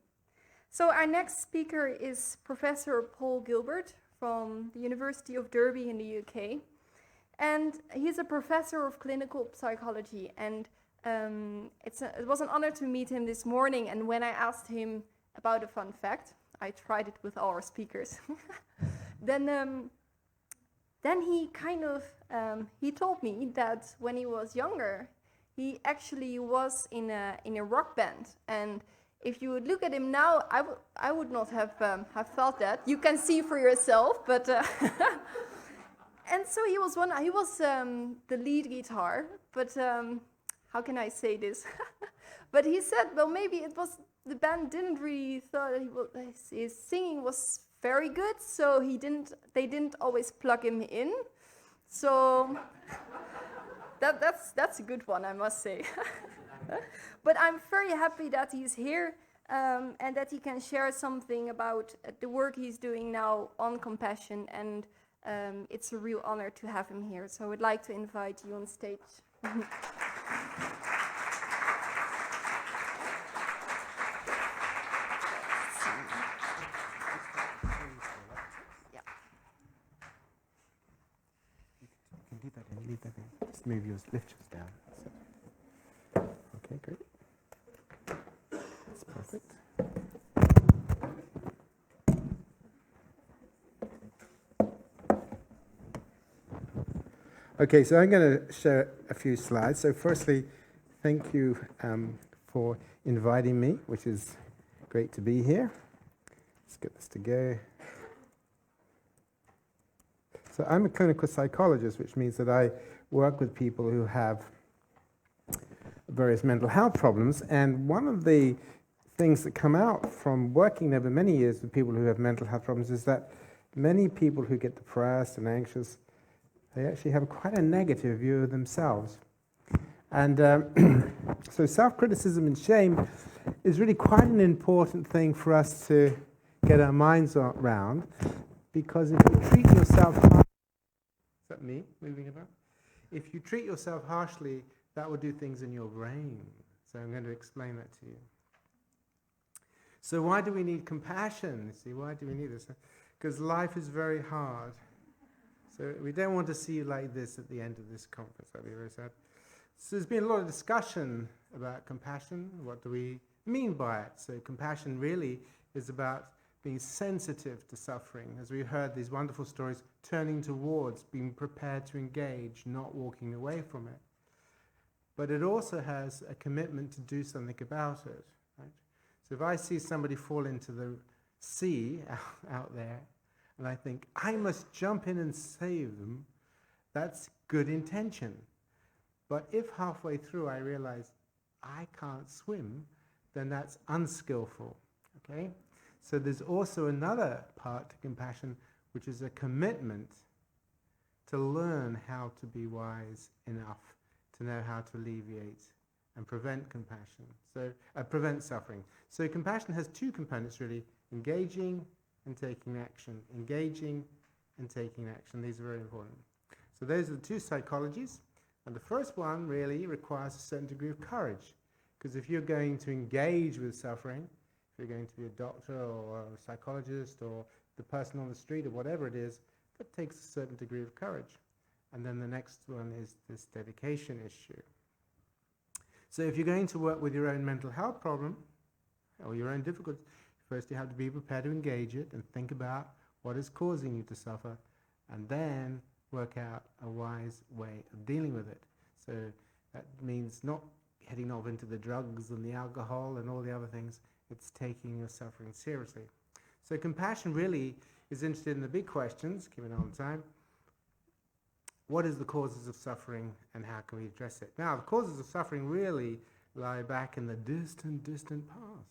So our next speaker is Professor Paul Gilbert from the University of Derby in the UK. And he's a professor of clinical psychology, and it was an honor to meet him this morning, and when I asked him about a fun fact, I tried it with all our speakers, then he he told me that when he was younger, he actually was in a rock band, and if you would look at him now, I would not have thought that. You can see for yourself, but and so he was the lead guitar, but how can I say this? But he said, well, maybe it was the band didn't really thought that his singing was very good, so they didn't always plug him in. So that's a good one, I must say. But I'm very happy that he's here and that he can share something about the work he's doing now on compassion, and it's a real honor to have him here. So I would like to invite you on stage. leave that in. Just move yours, lift yours down. That's it. Okay, great. That's perfect. Okay, so I'm going to share a few slides. So firstly, thank you for inviting me, which is great to be here. Let's get this to go. So I'm a clinical psychologist, which means that I work with people who have various mental health problems. And one of the things that come out from working over many years with people who have mental health problems is that many people who get depressed and anxious, they actually have quite a negative view of themselves. And so self-criticism and shame is really quite an important thing for us to get our minds around, because if you treat yourself harshly, is that me moving about? If you treat yourself harshly, that will do things in your brain. So I'm going to explain that to you. So why do we need compassion? See, why do we need this? Because life is very hard. So we don't want to see you like this at the end of this conference. That'd be very sad. So there's been a lot of discussion about compassion. What do we mean by it? So compassion really is about being sensitive to suffering. As we heard these wonderful stories, turning towards, being prepared to engage, not walking away from it. But it also has a commitment to do something about it. Right? So if I see somebody fall into the sea out there, and I think, I must jump in and save them, that's good intention. But if halfway through I realize I can't swim, then that's unskillful. Okay? So there's also another part to compassion, which is a commitment to learn how to be wise enough to know how to alleviate and prevent compassion. So prevent suffering. So compassion has two components really: engaging and taking action. Engaging and taking action. These are very important. So those are the two psychologies. And the first one really requires a certain degree of courage. Because if you're going to engage with suffering, if you're going to be a doctor or a psychologist or the person on the street or whatever it is, that takes a certain degree of courage. And then the next one is this dedication issue. So if you're going to work with your own mental health problem or your own difficulty, first you have to be prepared to engage it and think about what is causing you to suffer, and then work out a wise way of dealing with it. So that means not heading off into the drugs and the alcohol and all the other things. It's taking your suffering seriously. So compassion really is interested in the big questions, given all the time. What is the causes of suffering and how can we address it? Now, the causes of suffering really lie back in the distant, distant past.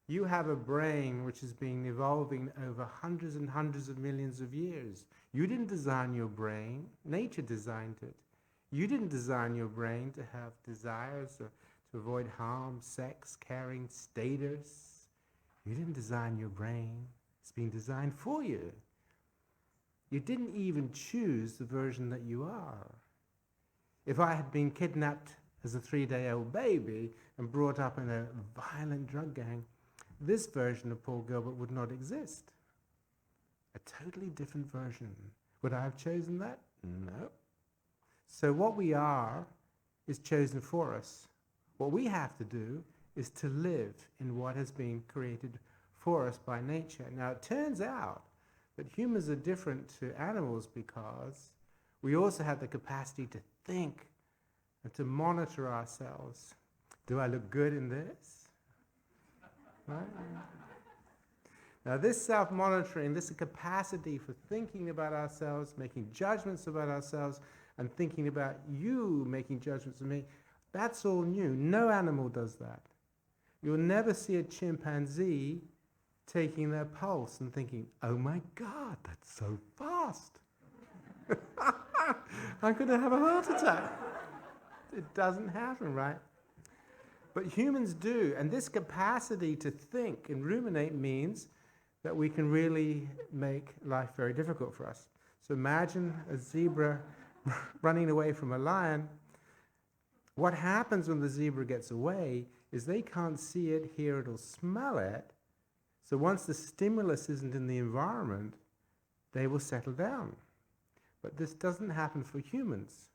You have a brain which has been evolving over hundreds and hundreds of millions of years. You didn't design your brain. Nature designed it. You didn't design your brain to have desires or to avoid harm, sex, caring, status. You didn't design your brain. It's been designed for you. You didn't even choose the version that you are. If I had been kidnapped as a 3-day-old baby and brought up in a violent drug gang, this version of Paul Gilbert would not exist. A totally different version. Would I have chosen that? No. So what we are is chosen for us. What we have to do is to live in what has been created for us by nature. Now it turns out that humans are different to animals because we also have the capacity to think and to monitor ourselves. Do I look good in this? Right? Now this self-monitoring, this capacity for thinking about ourselves, making judgments about ourselves, and thinking about you making judgments of me, that's all new. No animal does that. You'll never see a chimpanzee taking their pulse and thinking, oh my God, that's so fast. I'm going to have a heart attack. It doesn't happen, right? But humans do, and this capacity to think and ruminate means that we can really make life very difficult for us. So imagine a zebra running away from a lion. What happens when the zebra gets away is they can't see it, hear it, or smell it. So once the stimulus isn't in the environment, they will settle down. But this doesn't happen for humans.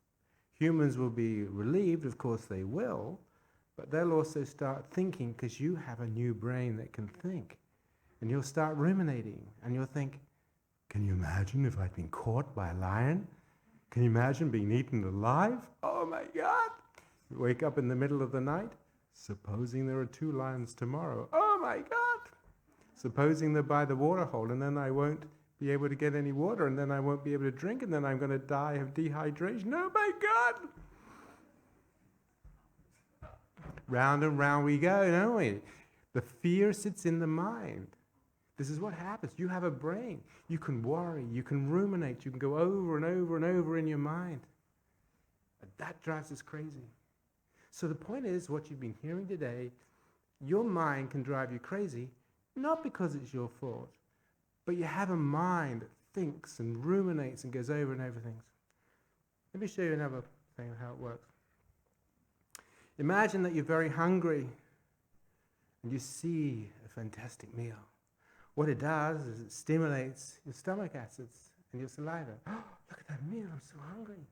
Humans will be relieved, of course they will, but they'll also start thinking because you have a new brain that can think. And you'll start ruminating, and you'll think, can you imagine if I'd been caught by a lion? Can you imagine being eaten alive? Oh my God! You wake up in the middle of the night, supposing there are 2 lions tomorrow. Oh my God! Supposing they're by the water hole, and then I won't be able to get any water, and then I won't be able to drink, and then I'm going to die of dehydration. Oh my God! Round and round we go, don't we? The fear sits in the mind. This is what happens. You have a brain. You can worry, you can ruminate, you can go over and over and over in your mind. And that drives us crazy. So the point is, what you've been hearing today, your mind can drive you crazy, not because it's your fault, but you have a mind that thinks and ruminates and goes over and over things. Let me show you another thing of how it works. Imagine that you're very hungry and you see a fantastic meal. What it does is it stimulates your stomach acids and your saliva. Oh, look at that meal, I'm so hungry.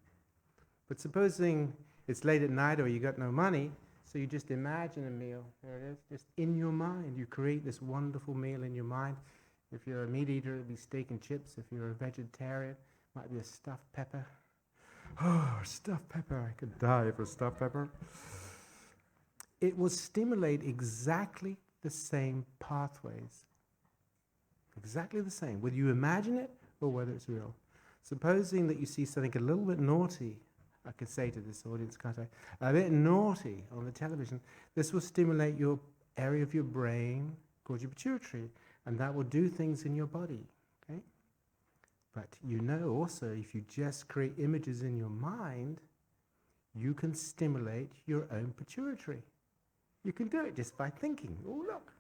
But supposing it's late at night or you got no money, so you just imagine a meal. There it is, just in your mind. You create this wonderful meal in your mind. If you're a meat eater, it'll be steak and chips. If you're a vegetarian, it might be a stuffed pepper. Oh, stuffed pepper, I could die for stuffed pepper. It will stimulate exactly the same pathways. Exactly the same, whether you imagine it or whether it's real. Supposing that you see something a little bit naughty, I could say to this audience, can't I? A bit naughty on the television. This will stimulate your area of your brain called your pituitary, and that will do things in your body. Okay? But you know also, if you just create images in your mind, you can stimulate your own pituitary. You can do it just by thinking. Oh, look.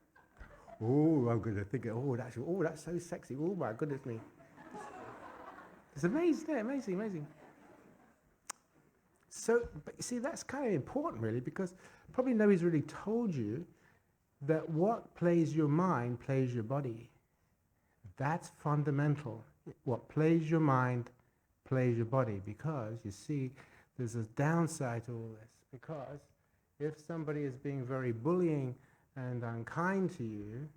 Oh, I'm going to think, that's so sexy. Oh, my goodness me. It's amazing, isn't it? Amazing, amazing. So, but you see, that's kind of important, really, because probably nobody's really told you that what plays your mind plays your body. That's fundamental. What plays your mind plays your body, because, you see, there's a downside to all this. Because if somebody is being very bullying and unkind to you,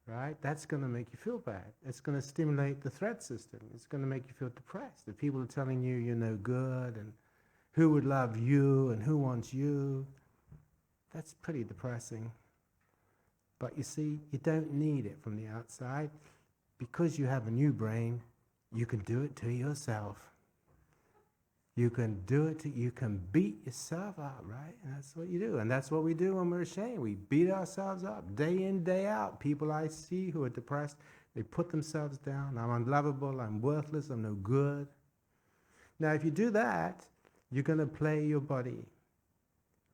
right, that's going to make you feel bad. It's going to stimulate the threat system. It's going to make you feel depressed. If people are telling you you're no good and who would love you and who wants you, that's pretty depressing. But you see, you don't need it from the outside. Because you have a new brain, you can do it to yourself. You can do it, you can beat yourself up, right? And that's what you do. And that's what we do when we're ashamed. We beat ourselves up day in, day out. People I see who are depressed, they put themselves down. I'm unlovable, I'm worthless, I'm no good. Now, if you do that, you're going to play your body.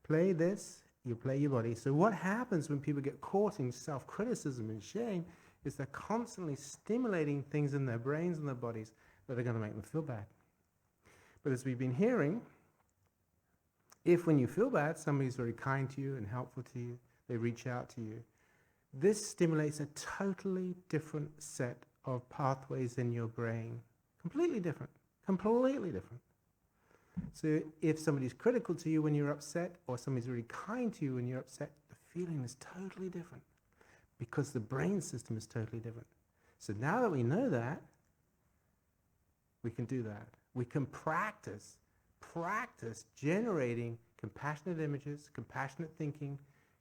Play this, you play your body. So what happens when people get caught in self-criticism and shame is they're constantly stimulating things in their brains and their bodies that are going to make them feel bad. But as we've been hearing, if when you feel bad, somebody's very kind to you and helpful to you, they reach out to you, this stimulates a totally different set of pathways in your brain. Completely different. Completely different. So if somebody's critical to you when you're upset, or somebody's really kind to you when you're upset, the feeling is totally different, because the brain system is totally different. So now that we know that, we can do that. We can practice generating compassionate images, compassionate thinking,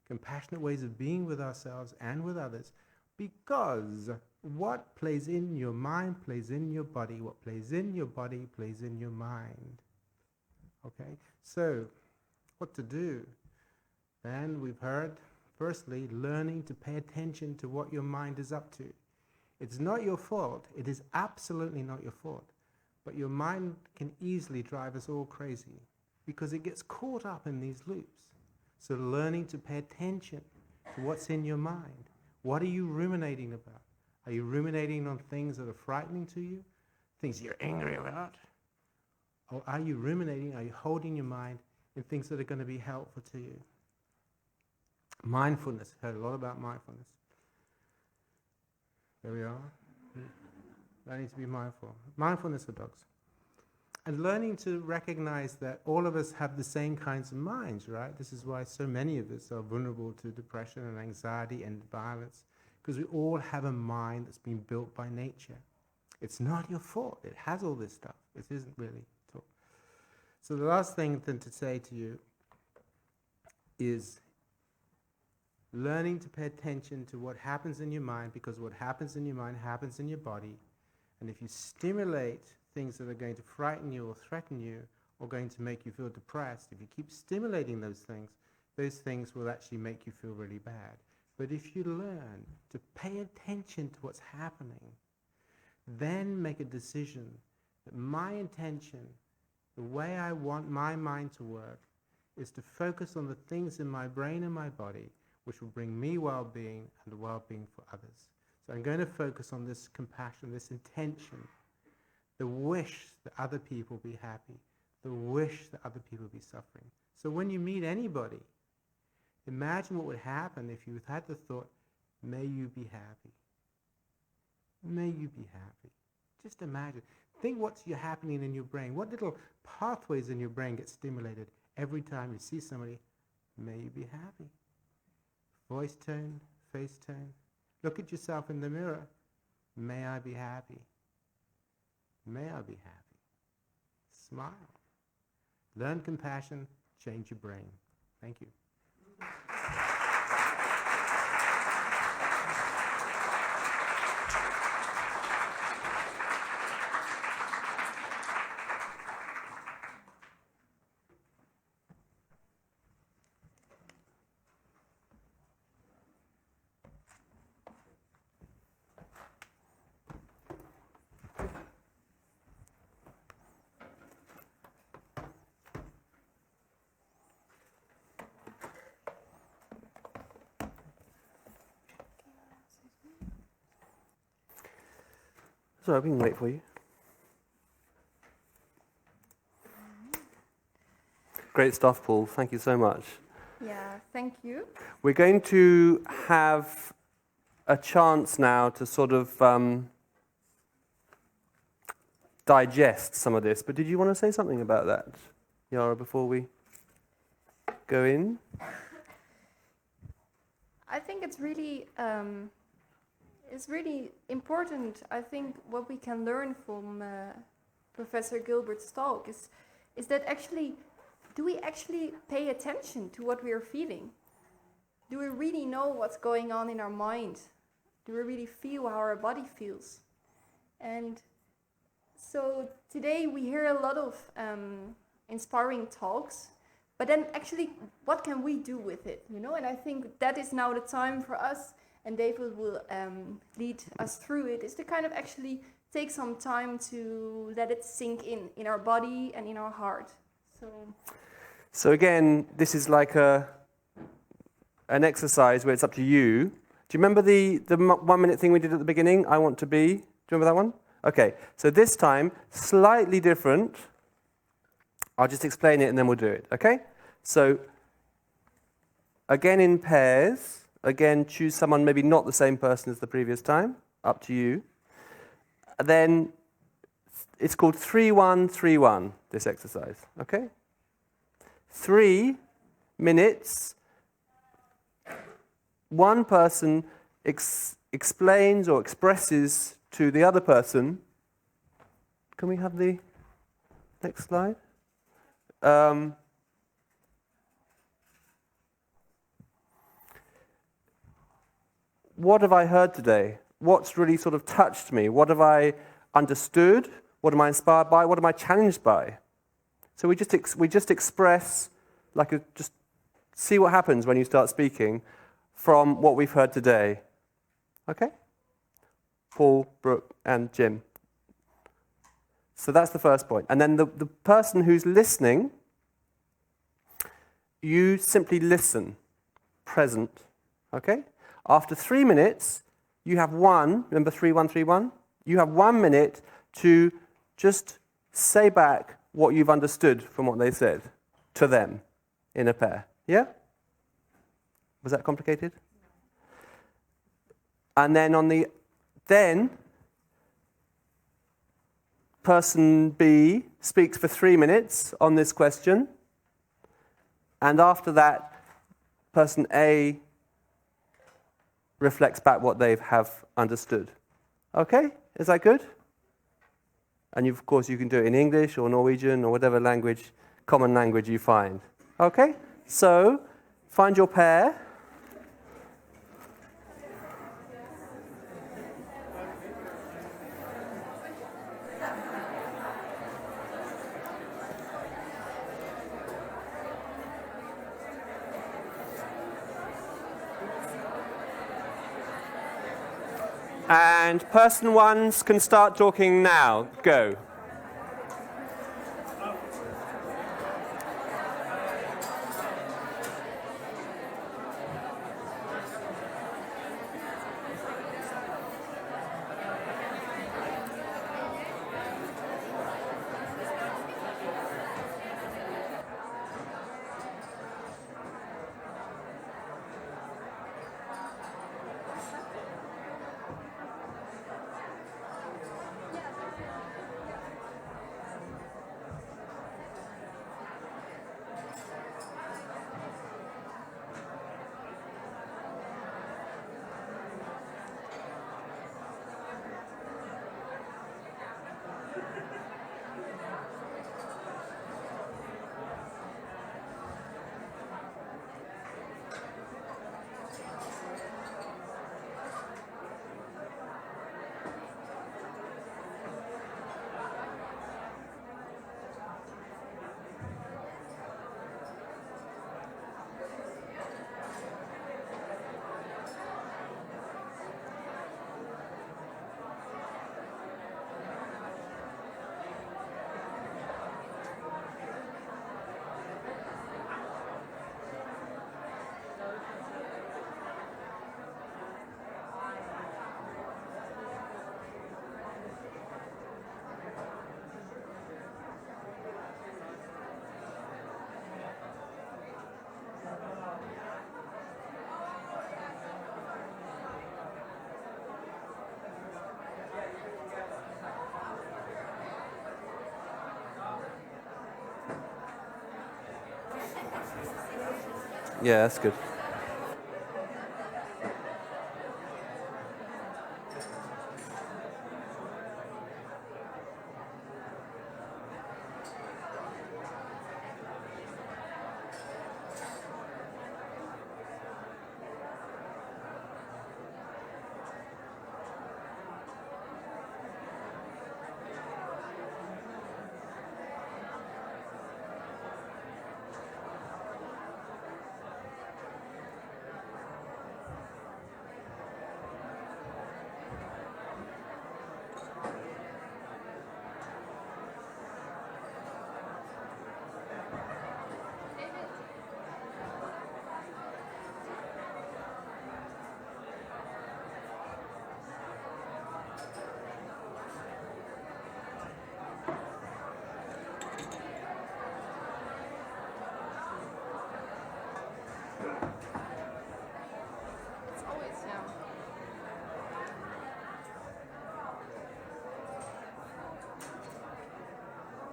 compassionate ways of being with ourselves and with others, because what plays in your mind plays in your body. What plays in your body plays in your mind. Okay? So, what to do? Then we've heard, firstly, learning to pay attention to what your mind is up to. It's not your fault. It is absolutely not your fault. But your mind can easily drive us all crazy because it gets caught up in these loops. So learning to pay attention to what's in your mind. What are you ruminating about? Are you ruminating on things that are frightening to you? Things you're angry about? Or are you ruminating, are you holding your mind in things that are going to be helpful to you? Mindfulness. Heard a lot about mindfulness. There we are. Learning to be mindful. Mindfulness for dogs. And learning to recognize that all of us have the same kinds of minds, right? This is why so many of us are vulnerable to depression and anxiety and violence, because we all have a mind that's been built by nature. It's not your fault. It has all this stuff. It isn't really at all. So the last thing then to say to you is learning to pay attention to what happens in your mind, because what happens in your mind happens in your body. And if you stimulate things that are going to frighten you or threaten you or going to make you feel depressed, if you keep stimulating those things will actually make you feel really bad. But if you learn to pay attention to what's happening, then make a decision that my intention, the way I want my mind to work, is to focus on the things in my brain and my body which will bring me well-being and well-being for others. So I'm going to focus on this compassion, this intention, the wish that other people be happy, the wish that other people be suffering. So when you meet anybody, imagine what would happen if you had the thought, may you be happy. May you be happy. Just imagine. Think what's happening in your brain. What little pathways in your brain get stimulated every time you see somebody, may you be happy. Voice tone, face tone. Look at yourself in the mirror. May I be happy. May I be happy. Smile. Learn compassion, change your brain. Thank you. Sorry, we can wait for you. Great stuff, Paul. Thank you so much. Yeah, thank you. We're going to have a chance now to sort of digest some of this. But did you want to say something about that, Yara, before we go in? I think it's really important. I think what we can learn from Professor Gilbert's talk is that actually, do we actually pay attention to what we are feeling? Do we really know what's going on in our mind? Do we really feel how our body feels? And so today we hear a lot of inspiring talks, but then actually, what can we do with it? You know, and I think that is now the time for us, and David will lead us through it, is to kind of actually take some time to let it sink in our body and in our heart. So again, this is like an exercise where it's up to you. Do you remember the 1 minute thing we did at the beginning? I want to be. Do you remember that one? Okay, so this time, slightly different. I'll just explain it and then we'll do it, okay? So, again in pairs. Again, choose someone maybe not the same person as the previous time. Up to you. Then, it's called 3-1-3-1, this exercise, okay? 3 minutes, one person explains or expresses to the other person. Can we have the next slide? What have I heard today? What's really sort of touched me? What have I understood? What am I inspired by? What am I challenged by? So we just express, just see what happens when you start speaking from what we've heard today. Okay? Paul, Brooke, and Jim. So that's the first point. And then the person who's listening, you simply listen, present. Okay? After 3 minutes, you have remember 3-1-3-1? You have 1 minute to just say back what you've understood from what they said to them in a pair. Yeah? Was that complicated? person B speaks for 3 minutes on this question, and after that, person A reflects back what they have understood. Okay? Is that good? And of course, you can do it in English or Norwegian or whatever language, common language you find. Okay? So, find your pair. And person 1 can start talking now. Go. Yeah, that's good.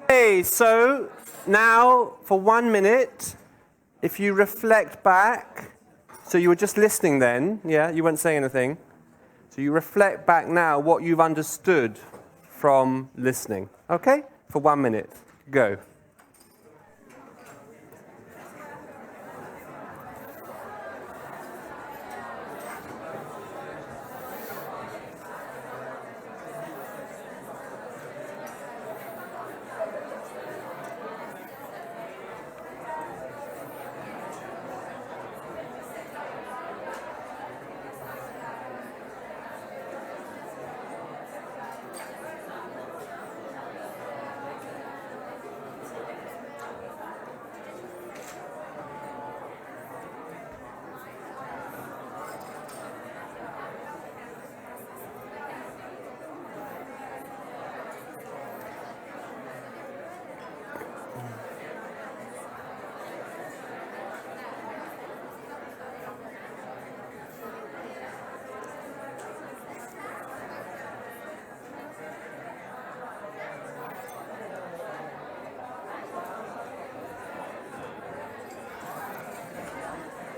Okay, so now for 1 minute, if you reflect back, so you were just listening then, yeah, you weren't saying anything. So you reflect back now what you've understood from listening, okay? For 1 minute, go.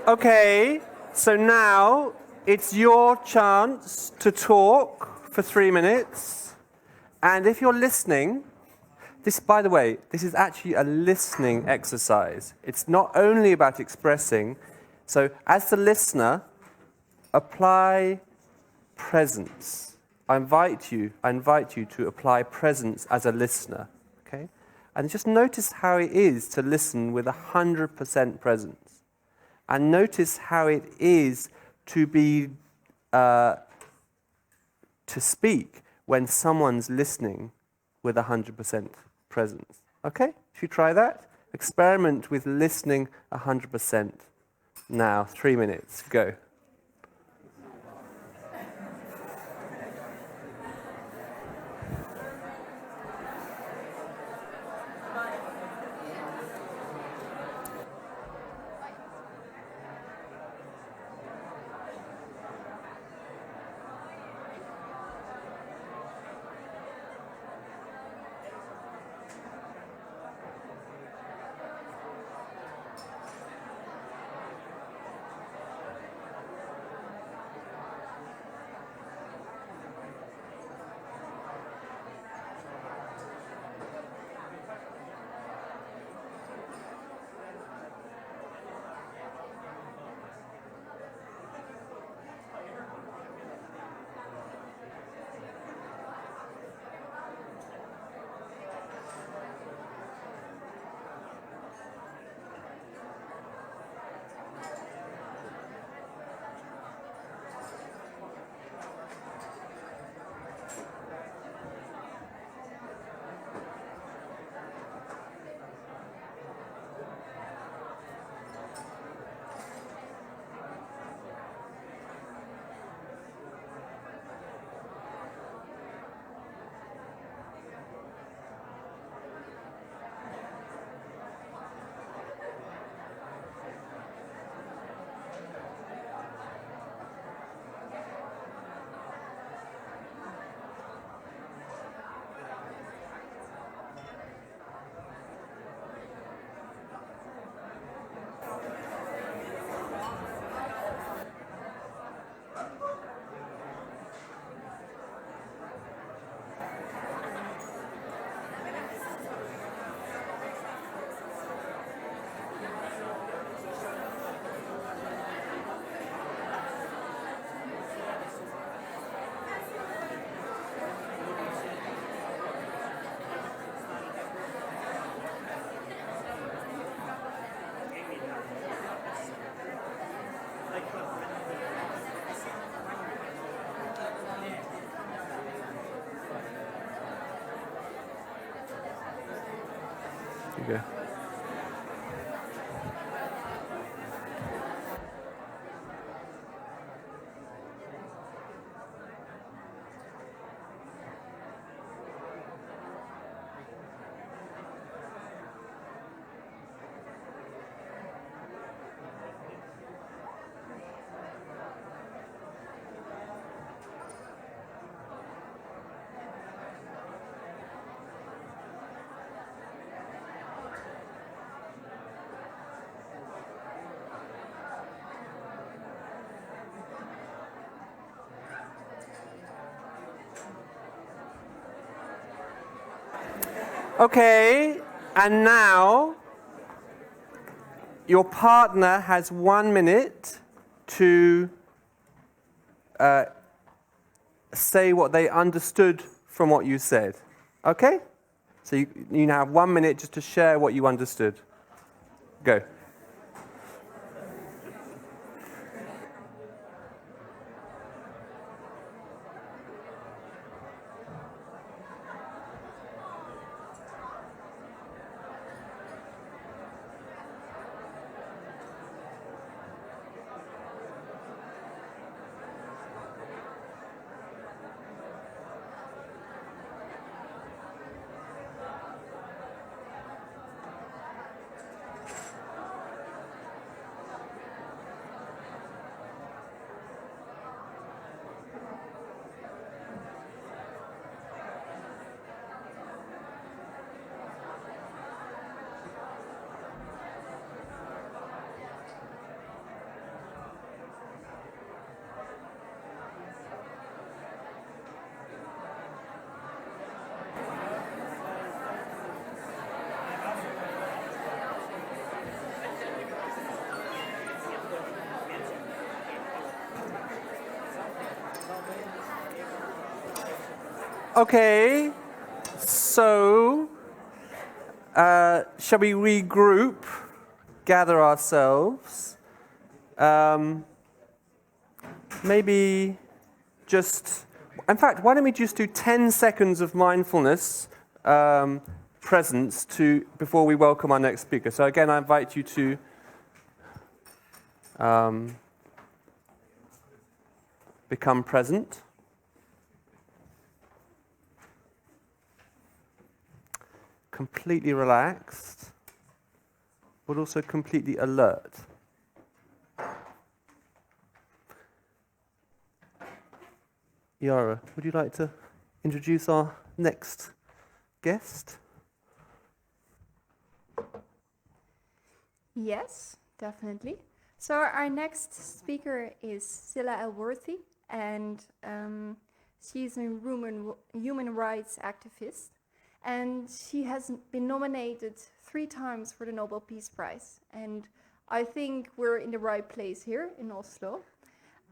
Okay, so now it's your chance to talk for 3 minutes. And if you're listening, this, by the way, this is actually a listening exercise. It's not only about expressing. So as the listener, apply presence. I invite you to apply presence as a listener, okay? And just notice how it is to listen with 100% presence. And notice how it is to be, to speak when someone's listening with 100% presence. Okay? Should you try that? Experiment with listening 100%. Now, 3 minutes, go. Okay. Okay, and now your partner has 1 minute to say what they understood from what you said. Okay? So you now have 1 minute just to share what you understood. Go. Okay, so shall we regroup, gather ourselves? Maybe just, in fact, why don't we just do 10 seconds of mindfulness presence before we welcome our next speaker. So again, I invite you to become present. Completely relaxed, but also completely alert. Yara, would you like to introduce our next guest? Yes, definitely. So our next speaker is Scilla Elworthy, and she's a human rights activist. And she has been nominated 3 times for the Nobel Peace Prize. And I think we're in the right place here in Oslo.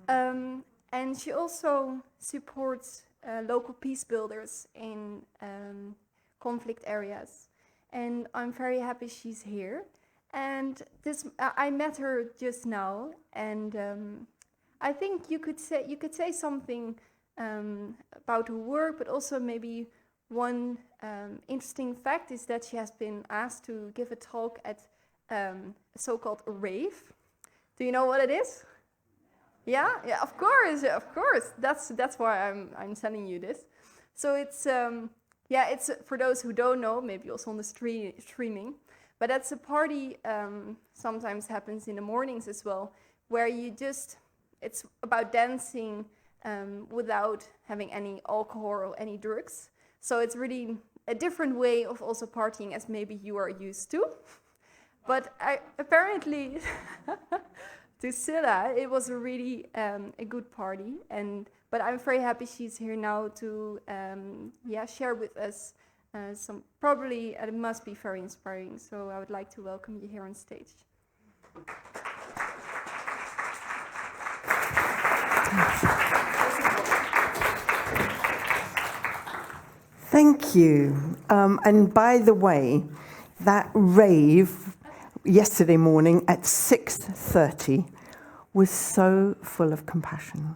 And she also supports local peace builders in conflict areas. And I'm very happy she's here. And I met her just now, and I think you could say something about her work, but also maybe one interesting fact is that she has been asked to give a talk at a so-called rave. Do you know what it is? Yeah, of course. That's why I'm telling you this. So it's it's for those who don't know, maybe also on the streaming. But that's a party. Sometimes happens in the mornings as well, where it's about dancing without having any alcohol or any drugs. So it's really a different way of also partying as maybe you are used to. But apparently, to Scilla, it was a really a good party. But I'm very happy she's here now to share with us some. Probably it must be very inspiring. So I would like to welcome you here on stage. Thank you. And by the way, that rave yesterday morning at 6:30 was so full of compassion.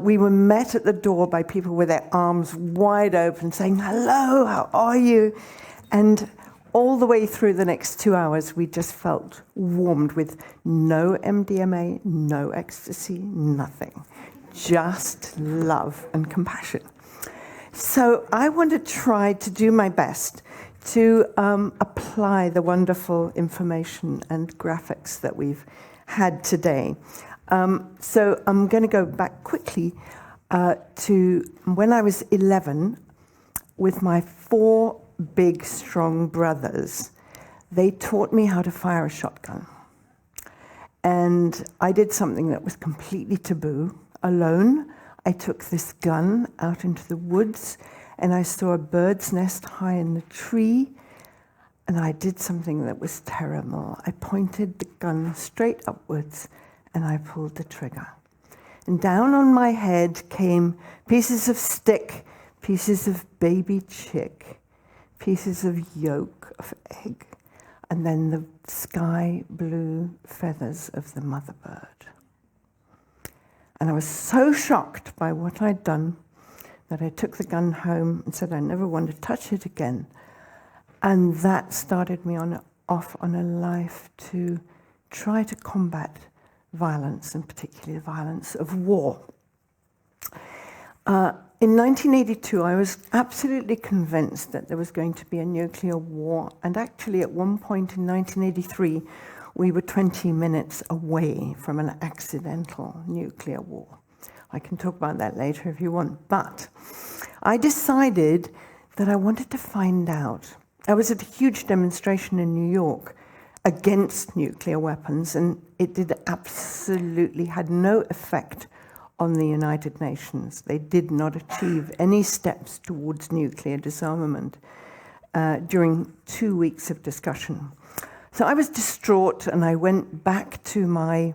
We were met at the door by people with their arms wide open saying, "Hello, how are you?" And all the way through the next 2 hours, we just felt warmed with no MDMA, no ecstasy, nothing. Just love and compassion. So I want to try to do my best to apply the wonderful information and graphics that we've had today. So I'm going to go back quickly to when I was 11 with my 4 big, strong brothers. They taught me how to fire a shotgun. And I did something that was completely taboo. Alone, I took this gun out into the woods, and I saw a bird's nest high in the tree, and I did something that was terrible. I pointed the gun straight upwards, and I pulled the trigger. And down on my head came pieces of stick, pieces of baby chick, pieces of yolk of egg, and then the sky blue feathers of the mother bird. And I was so shocked by what I'd done that I took the gun home and said I never want to touch it again. And that started me off on a life to try to combat violence, and particularly the violence of war. In 1982, I was absolutely convinced that there was going to be a nuclear war. And actually, at one point in 1983, we were 20 minutes away from an accidental nuclear war. I can talk about that later if you want. But I decided that I wanted to find out. I was at a huge demonstration in New York against nuclear weapons, and it had no effect on the United Nations. They did not achieve any steps towards nuclear disarmament during 2 weeks of discussion. So I was distraught, and I went back to my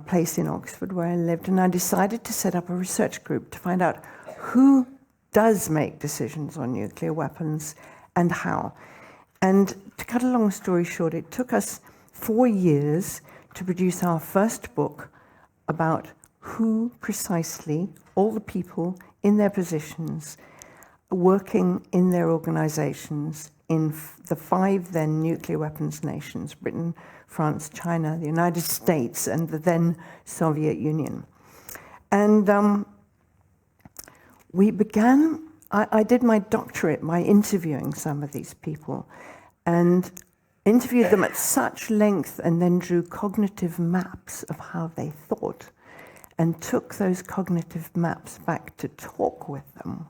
place in Oxford where I lived, and I decided to set up a research group to find out who does make decisions on nuclear weapons and how. And to cut a long story short, it took us 4 years to produce our first book about who precisely, all the people in their positions, working in their organizations in the 5 then nuclear weapons nations, Britain, France, China, the United States, and the then Soviet Union. And we began, I did my doctorate by interviewing some of these people and interviewed them at such length and then drew cognitive maps of how they thought and took those cognitive maps back to talk with them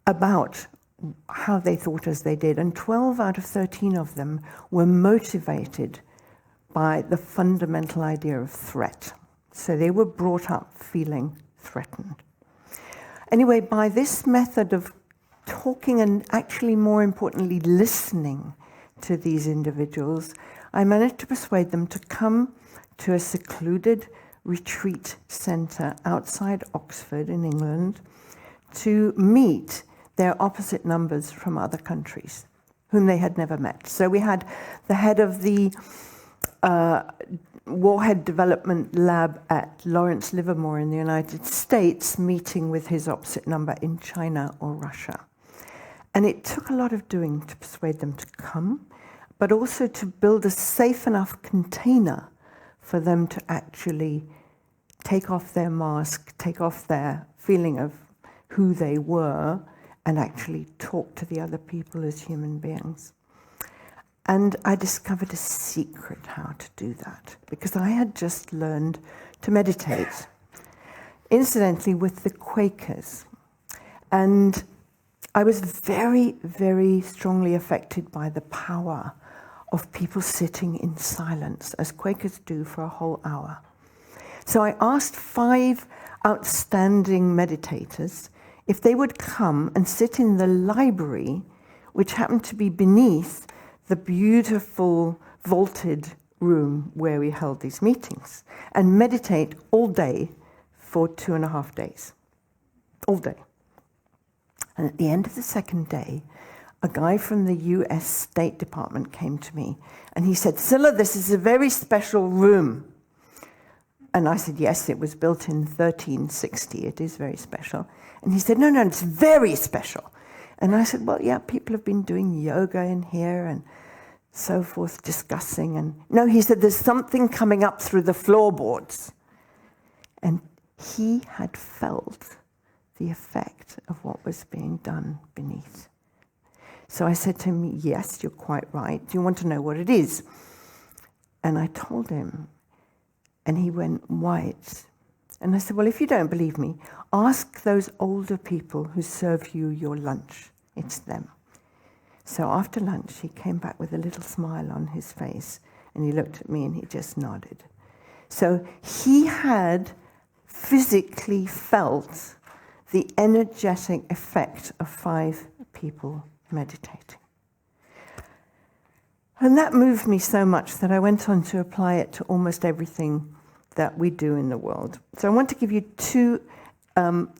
about how they thought as they did. And 12 out of 13 of them were motivated by the fundamental idea of threat. So they were brought up feeling threatened. Anyway, by this method of talking and actually more importantly listening to these individuals, I managed to persuade them to come to a secluded retreat center outside Oxford in England to meet their opposite numbers from other countries whom they had never met. So we had the head of the Warhead Development Lab at Lawrence Livermore in the United States meeting with his opposite number in China or Russia. And it took a lot of doing to persuade them to come, but also to build a safe enough container for them to actually take off their mask, take off their feeling of who they were, and actually talk to the other people as human beings. And I discovered a secret how to do that, because I had just learned to meditate, incidentally with the Quakers. And I was very, very strongly affected by the power of people sitting in silence, as Quakers do for a whole hour. So I asked 5 outstanding meditators if they would come and sit in the library, which happened to be beneath the beautiful vaulted room where we held these meetings, and meditate all day for 2.5 days. All day. And at the end of the second day, a guy from the US State Department came to me and he said, "Scilla, this is a very special room." And I said, "Yes, it was built in 1360. It is very special." And he said, no, it's very special. And I said, "Well, yeah, people have been doing yoga in here and so forth, discussing." And no, he said, "There's something coming up through the floorboards." And he had felt the effect of what was being done beneath. So I said to him, "Yes, you're quite right. Do you want to know what it is?" And I told him, and he went white. And I said, "Well, if you don't believe me, ask those older people who serve you your lunch. It's them." So after lunch, he came back with a little smile on his face, and he looked at me and he just nodded. So he had physically felt the energetic effect of 5 people meditating. And that moved me so much that I went on to apply it to almost everything that we do in the world. So I want to give you 2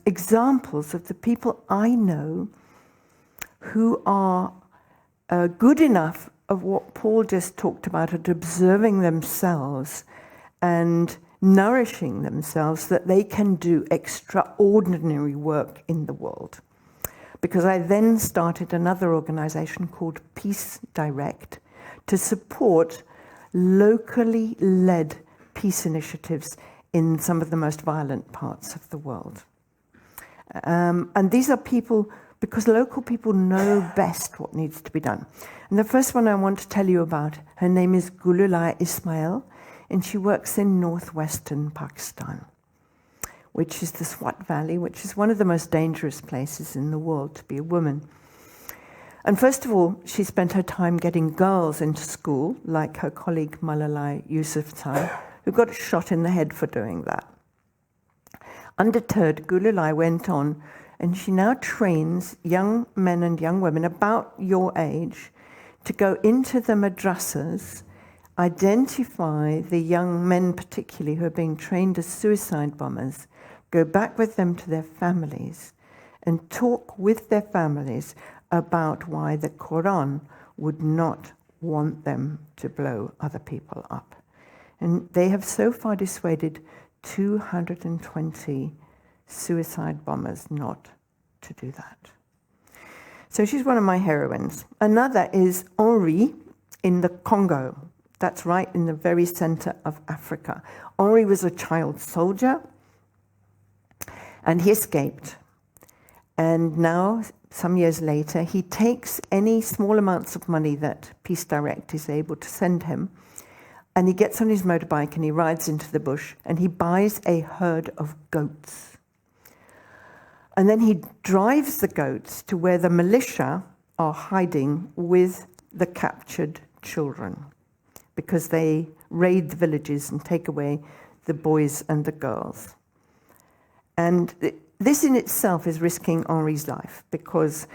examples of the people I know who are good enough of what Paul just talked about, at observing themselves and nourishing themselves, that they can do extraordinary work in the world. Because I then started another organization called Peace Direct to support locally led peace initiatives in some of the most violent parts of the world. And these are people, because local people know best what needs to be done. And the first one I want to tell you about, her name is Gululai Ismail, and she works in northwestern Pakistan, which is the Swat Valley, which is one of the most dangerous places in the world to be a woman. And first of all, she spent her time getting girls into school, like her colleague Malalai Yousafzai, who got shot in the head for doing that. Undeterred, Gululai went on, and she now trains young men and young women about your age to go into the madrasas, identify the young men particularly who are being trained as suicide bombers, go back with them to their families, and talk with their families about why the Quran would not want them to blow other people up. And they have so far dissuaded 220 suicide bombers not to do that. So she's one of my heroines. Another is Henri in the Congo. That's right in the very center of Africa. Henri was a child soldier, and he escaped. And now, some years later, he takes any small amounts of money that Peace Direct is able to send him, and he gets on his motorbike and he rides into the bush and he buys a herd of goats. And then he drives the goats to where the militia are hiding with the captured children, because they raid the villages and take away the boys and the girls. And this in itself is risking Henri's life, because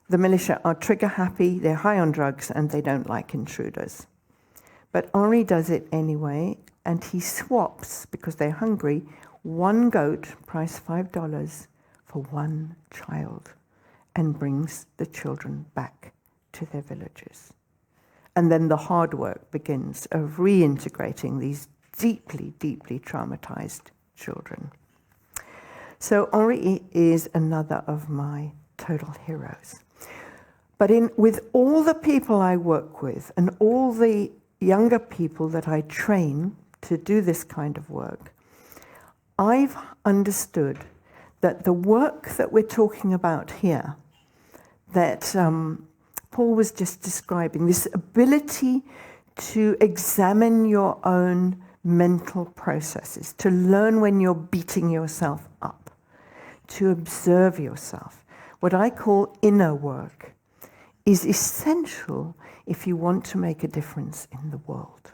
the militia are trigger happy, they're high on drugs, and they don't like intruders. But Henri does it anyway, and he swaps, because they're hungry, one goat, price $5, for one child, and brings the children back to their villages. And then the hard work begins of reintegrating these deeply, deeply traumatized children. So Henri is another of my total heroes. But with all the people I work with and all the younger people that I train to do this kind of work, I've understood that the work that we're talking about here, that Paul was just describing, this ability to examine your own mental processes, to learn when you're beating yourself up, to observe yourself, what I call inner work, is essential if you want to make a difference in the world.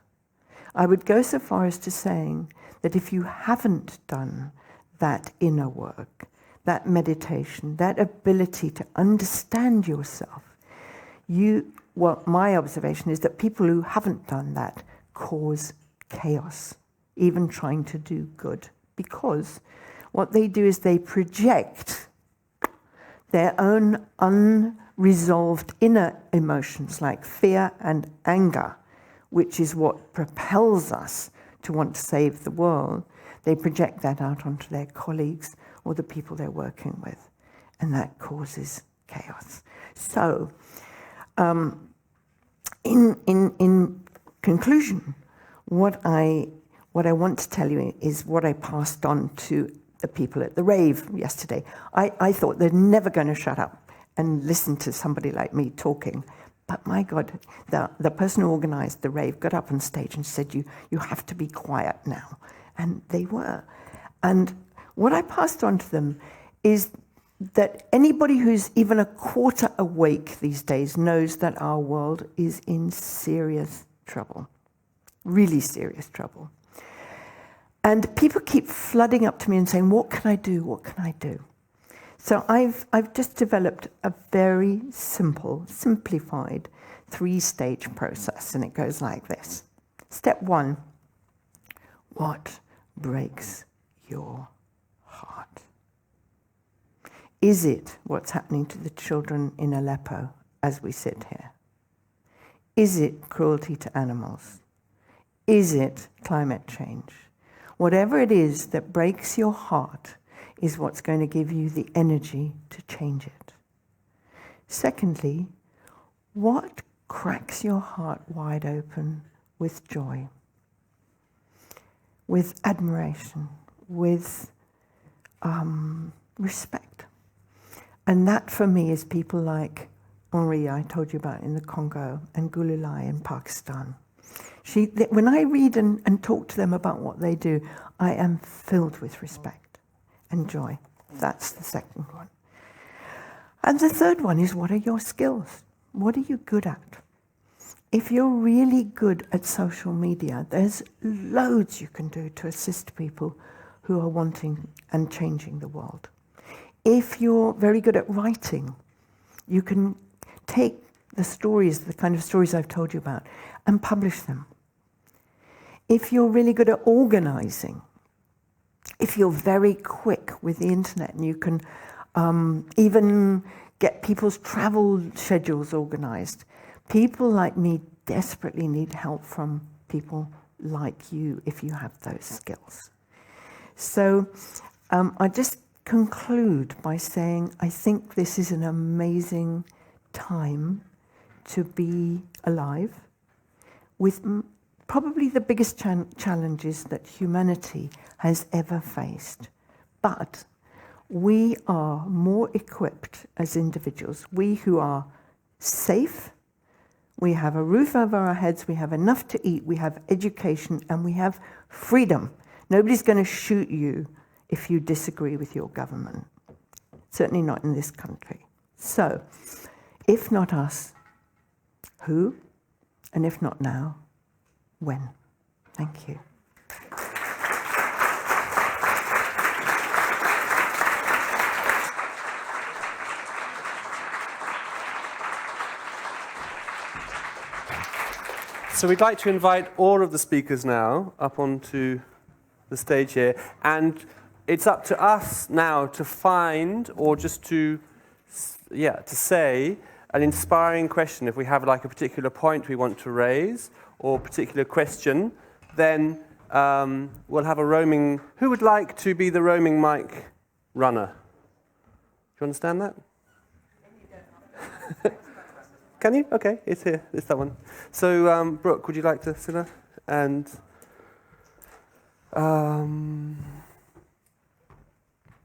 I would go so far as to saying that if you haven't done that inner work, that meditation, that ability to understand yourself, my observation is that people who haven't done that cause chaos, even trying to do good, because what they do is they project their own unresolved inner emotions like fear and anger, which is what propels us to want to save the world. They project that out onto their colleagues or the people they're working with, and that causes chaos. So, in conclusion, what I want to tell you is what I passed on to the people at the rave yesterday. I thought they're never going to shut up and listen to somebody like me talking. But my God, the person who organized the rave got up on stage and said, you have to be quiet now. And they were. And what I passed on to them is that anybody who's even a quarter awake these days knows that our world is in serious trouble, really serious trouble. And people keep flooding up to me and saying, what can I do? What can I do? So I've just developed a very simplified 3-stage process, and it goes like this. Step 1, what breaks your heart? Is it what's happening to the children in Aleppo as we sit here? Is it cruelty to animals? Is it climate change? Whatever it is that breaks your heart is what's going to give you the energy to change it. Secondly, what cracks your heart wide open with joy, with admiration, with respect? And that for me is people like Henri, I told you about in the Congo, and Gululai in Pakistan. When I read and talk to them about what they do, I am filled with respect and joy. That's the second one. And the third one is, what are your skills? What are you good at? If you're really good at social media, there's loads you can do to assist people who are wanting and changing the world. If you're very good at writing, you can take the stories, the kind of stories I've told you about, and publish them. If you're really good at organizing, if you're very quick with the internet and you can even get people's travel schedules organized. People like me desperately need help from people like you if you have those skills. So I just conclude by saying I think this is an amazing time to be alive with probably the biggest challenges that humanity has ever faced. But we are more equipped as individuals. We who are safe, we have a roof over our heads, we have enough to eat, we have education, and we have freedom. Nobody's going to shoot you if you disagree with your government. Certainly not in this country. So, if not us, who? And if not now, when? Thank you. So we'd like to invite all of the speakers now up onto the stage here, and it's up to us now to find, or just to say an inspiring question. If we have like a particular point we want to raise, or a particular question, then we'll have a roaming. Who would like to be the roaming mic runner? Do you understand that? Can you? Okay, it's here. It's that one. So, Brooke, would you like to sit there? And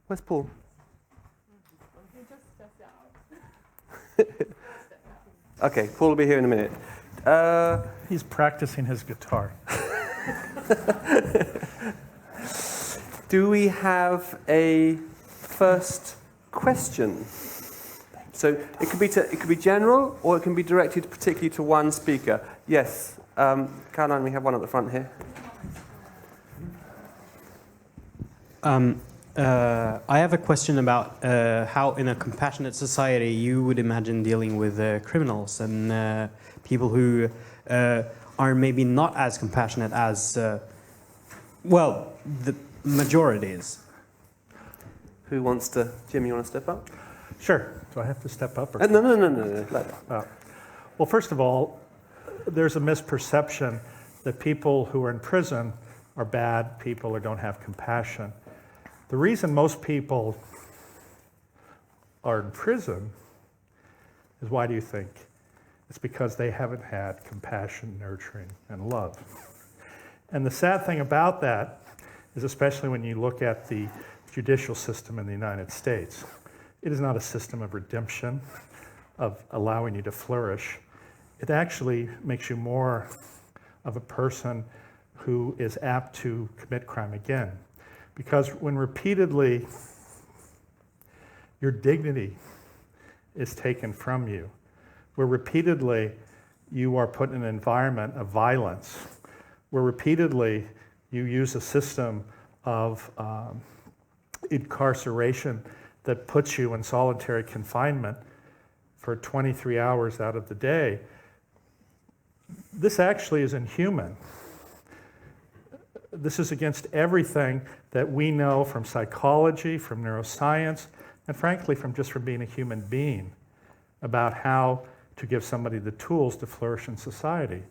where's Paul? Okay, Paul will be here in a minute. He's practicing his guitar. Do we have a first question? So it could be general, or it can be directed particularly to one speaker. Yes, Caroline, we have one at the front here. I have a question about how, in a compassionate society, you would imagine dealing with criminals and people who are maybe not as compassionate as, the majority is. Who wants to? Jim, you want to step up? Sure. Do I have to step up? Or No. Well, first of all, there's a misperception that people who are in prison are bad people or don't have compassion. The reason most people are in prison is, why do you think? It's because they haven't had compassion, nurturing, and love. And the sad thing about that is, especially when you look at the judicial system in the United States, it is not a system of redemption, of allowing you to flourish. It actually makes you more of a person who is apt to commit crime again. Because when repeatedly your dignity is taken from you, where repeatedly you are put in an environment of violence, where repeatedly you use a system of incarceration that puts you in solitary confinement for 23 hours out of the day, this actually is inhuman. This is against everything that we know from psychology, from neuroscience, and frankly from being a human being, about how to give somebody the tools to flourish in society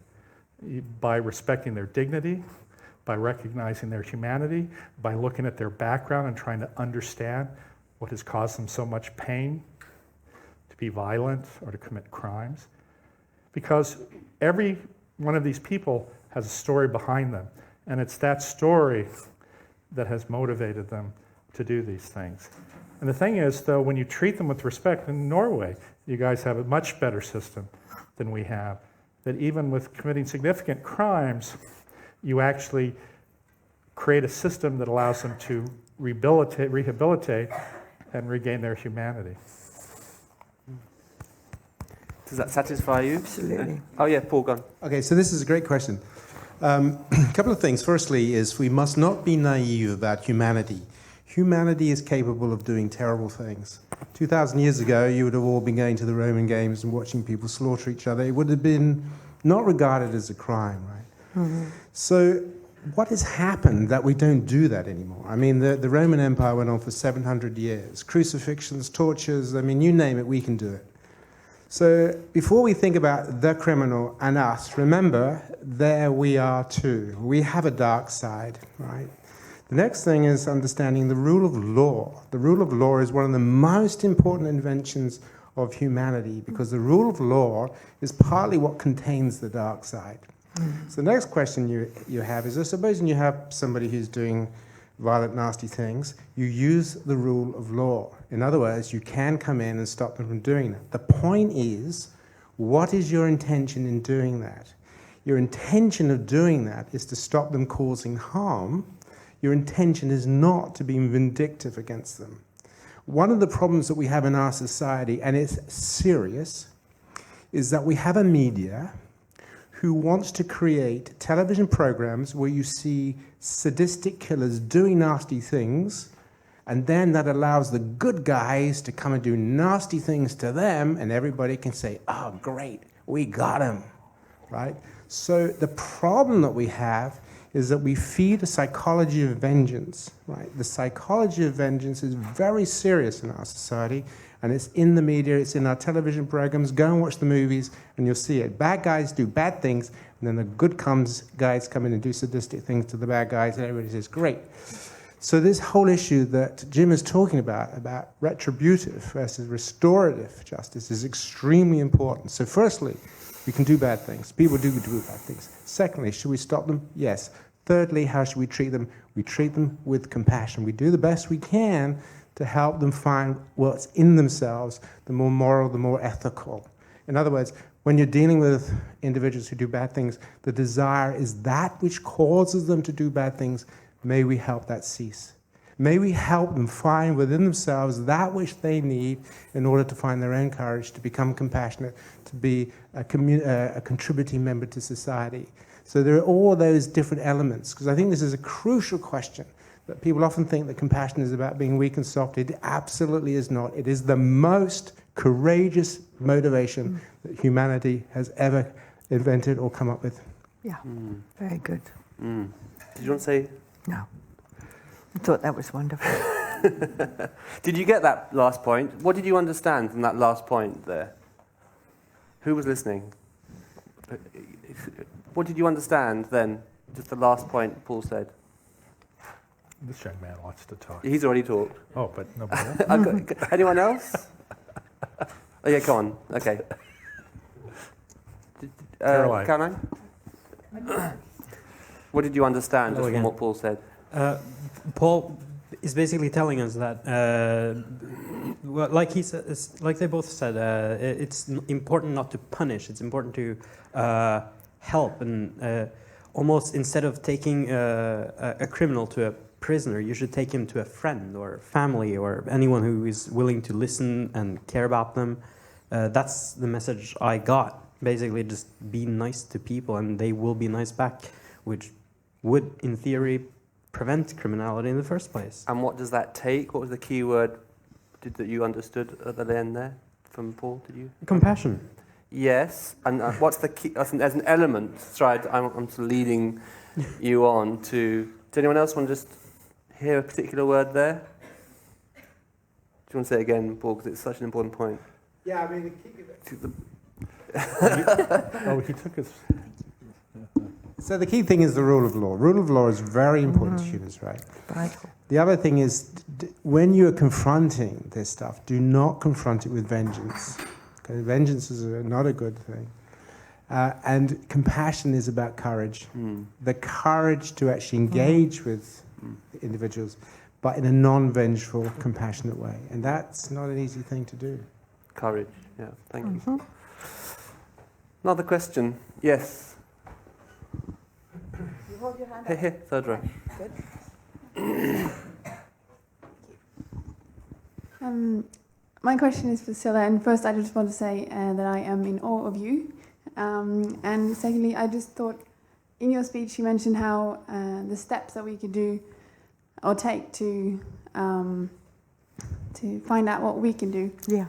by respecting their dignity, by recognizing their humanity, by looking at their background and trying to understand what has caused them so much pain, to be violent or to commit crimes. Because every one of these people has a story behind them, and it's that story that has motivated them to do these things. And the thing is, though, when you treat them with respect, in Norway, you guys have a much better system than we have, that even with committing significant crimes, you actually create a system that allows them to rehabilitate and regain their humanity. Does that satisfy you? Absolutely. Oh yeah, Paul, go on. Okay, so this is a great question. A couple of things. Firstly is we must not be naive about humanity. Humanity is capable of doing terrible things. 2,000 years ago, you would have all been going to the Roman games and watching people slaughter each other. It would have been not regarded as a crime, right? Mm-hmm. So what has happened that we don't do that anymore? I mean, the Roman Empire went on for 700 years. Crucifixions, tortures, I mean, you name it, we can do it. So before we think about the criminal and us, remember, there we are too. We have a dark side, right? The next thing is understanding the rule of law. The rule of law is one of the most important inventions of humanity because the rule of law is partly what contains the dark side. So the next question you have is, supposing you have somebody who's doing violent, nasty things, you use the rule of law. In other words, you can come in and stop them from doing that. The point is, what is your intention in doing that? Your intention of doing that is to stop them causing harm. Your intention is not to be vindictive against them. One of the problems that we have in our society, and it's serious, is that we have a media who wants to create television programs where you see sadistic killers doing nasty things, and then that allows the good guys to come and do nasty things to them, and everybody can say, oh, great, we got him, right? So the problem that we have is that we feed a psychology of vengeance, right? The psychology of vengeance is very serious in our society, and it's in the media, it's in our television programs. Go and watch the movies, and you'll see it. Bad guys do bad things, and then the good guys come in and do sadistic things to the bad guys, and everybody says, great. So this whole issue that Jim is talking about retributive versus restorative justice, is extremely important. So firstly, we can do bad things. People do bad things. Secondly, should we stop them? Yes. Thirdly, how should we treat them? We treat them with compassion. We do the best we can to help them find what's in themselves, the more moral, the more ethical. In other words, when you're dealing with individuals who do bad things, the desire is that which causes them to do bad things. May we help that cease. May we help them find within themselves that which they need in order to find their own courage, to become compassionate, to be a contributing member to society. So there are all those different elements, because I think this is a crucial question, that people often think that compassion is about being weak and soft. It absolutely is not. It is the most courageous motivation that humanity has ever invented or come up with. Yeah, very good. Did you want to say? No. I thought that was wonderful. Did you get that last point? What did you understand from that last point there? Who was listening? What did you understand then? Just the last point Paul said. This young man wants to talk. He's already talked. Oh, but nobody else? Anyone else? Oh yeah, come on. Okay. Caroline? What did you understand just from what Paul said? Paul is basically telling us that, well, like he said, like they both said, it's important not to punish. It's important to help, and almost instead of taking a criminal to a prisoner, you should take him to a friend or family or anyone who is willing to listen and care about them. That's the message I got. Basically, just be nice to people, and they will be nice back, which would, in theory, prevent criminality in the first place. And what does that take? What was the key word that you understood at the end there from Paul? Did you? Compassion. Yes. And what's the key? I think there's an element. I'm sort of leading you on to. Does anyone else want to just hear a particular word there? Do you want to say it again, Paul? Because it's such an important point. Yeah, I mean, the key. Oh, he took his. So the key thing is the rule of law. Rule of law is very important to humans, right? Vital. The other thing is, when you are confronting this stuff, do not confront it with vengeance. Okay? Vengeance is not a good thing. And compassion is about courage. The courage to actually engage with individuals, but in a non-vengeful, compassionate way. And that's not an easy thing to do. Courage, yeah. Thank you. Another question. Yes. You hold your hand up. Here, third row. Good. My question is for Scilla, and first I just want to say that I am in awe of you. And secondly, I just thought, in your speech you mentioned how the steps that we could do or take to find out what we can do. Yeah.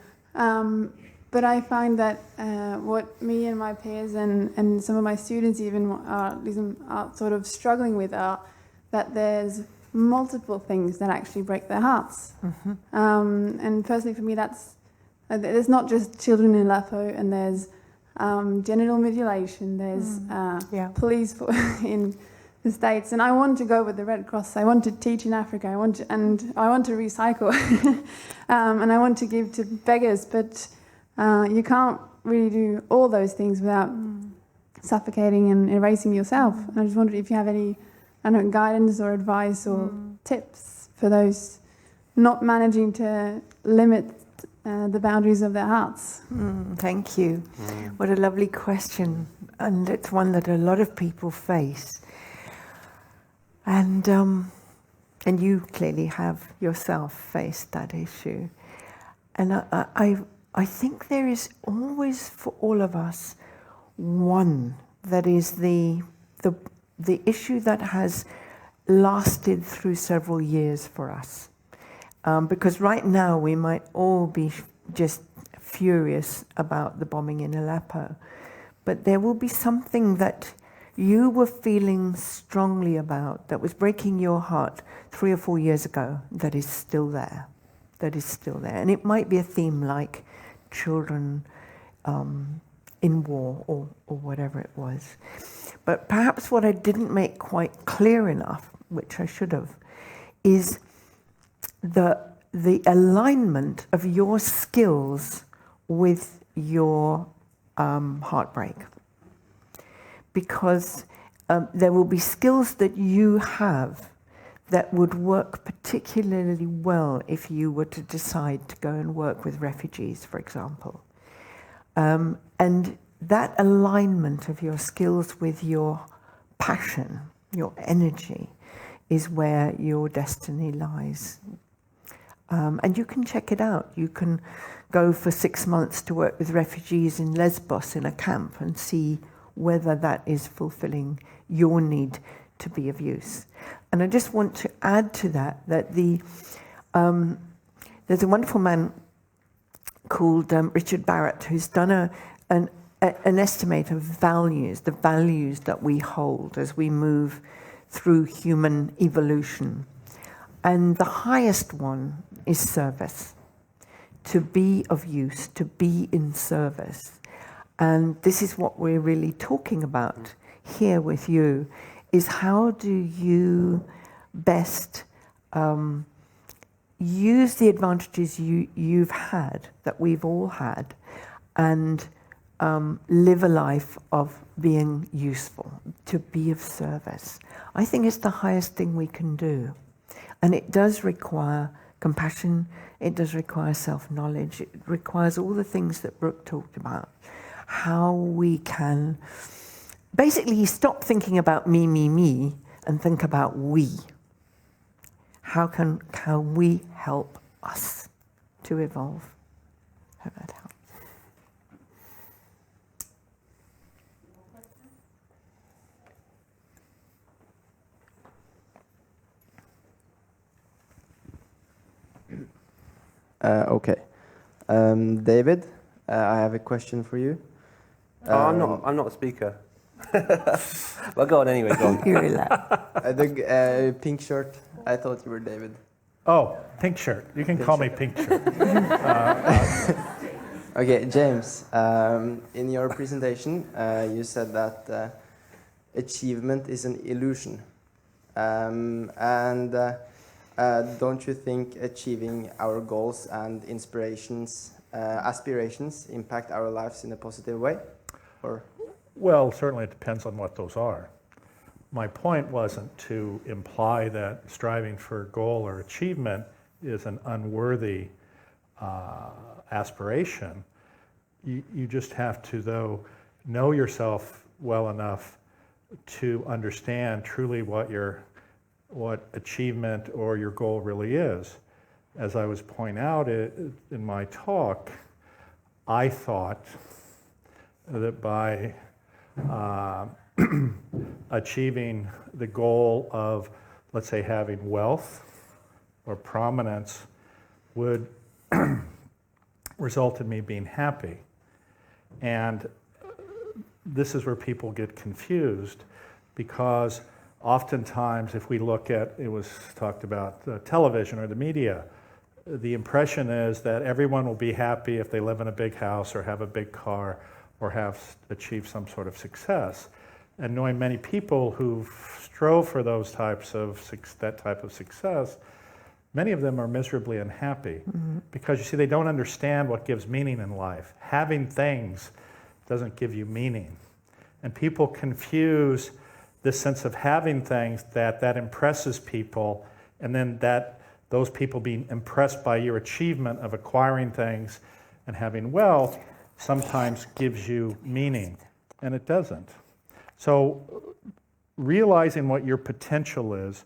but I find that what me and my peers and some of my students even are sort of struggling with are that there's multiple things that actually break their hearts. And personally for me, there's not just children in Aleppo, and there's genital mutilation, there's police in the States, and I want to go with the Red Cross. I want to teach in Africa. I want to recycle, and I want to give to beggars. But you can't really do all those things without suffocating and erasing yourself. And I just wondered if you have any, I don't know, guidance or advice or tips for those not managing to limit the boundaries of their hearts. Thank you. What a lovely question, and it's one that a lot of people face. And you clearly have yourself faced that issue. And I think there is always for all of us one that is the issue that has lasted through several years for us. Because right now we might all be just furious about the bombing in Aleppo, but there will be something that you were feeling strongly about, that was breaking your heart 3 or 4 years ago, that is still there. And it might be a theme like children in war or whatever it was. But perhaps what I didn't make quite clear enough, which I should have, is the alignment of your skills with your heartbreak. Because there will be skills that you have that would work particularly well if you were to decide to go and work with refugees, for example. And that alignment of your skills with your passion, your energy, is where your destiny lies. And you can check it out. You can go for 6 months to work with refugees in Lesbos in a camp and see whether that is fulfilling your need to be of use. And I just want to add to that there's a wonderful man called Richard Barrett who's done an estimate of values, the values that we hold as we move through human evolution. And the highest one is service, to be of use, to be in service. And this is what we're really talking about here with you, is how do you best use the advantages you've had, that we've all had, and live a life of being useful, to be of service. I think it's the highest thing we can do. And it does require compassion, it does require self-knowledge, it requires all the things that Brooke talked about. How we can basically stop thinking about me, and think about we. How can we help us to evolve? Hope that helps. Okay. David, I have a question for you. I'm not a speaker. Well, go on anyway. Go on. The pink shirt. I thought you were David. Oh, pink shirt. You can call me pink shirt. Okay, James. In your presentation, you said that achievement is an illusion, don't you think achieving our goals and aspirations impact our lives in a positive way? Or? Well, certainly it depends on what those are. My point wasn't to imply that striving for goal or achievement is an unworthy aspiration. You just have to, though, know yourself well enough to understand truly what achievement or your goal really is. As I was pointing out in my talk, I thought that by achieving the goal of, let's say, having wealth or prominence would result in me being happy. And this is where people get confused, because oftentimes if we look at, it was talked about television or the media, the impression is that everyone will be happy if they live in a big house or have a big car or have achieved some sort of success. And knowing many people who strove for those types of that type of success, many of them are miserably unhappy because, you see, they don't understand what gives meaning in life. Having things doesn't give you meaning. And people confuse this sense of having things that impresses people, and then that those people being impressed by your achievement of acquiring things and having wealth sometimes gives you meaning, and it doesn't. So realizing what your potential is,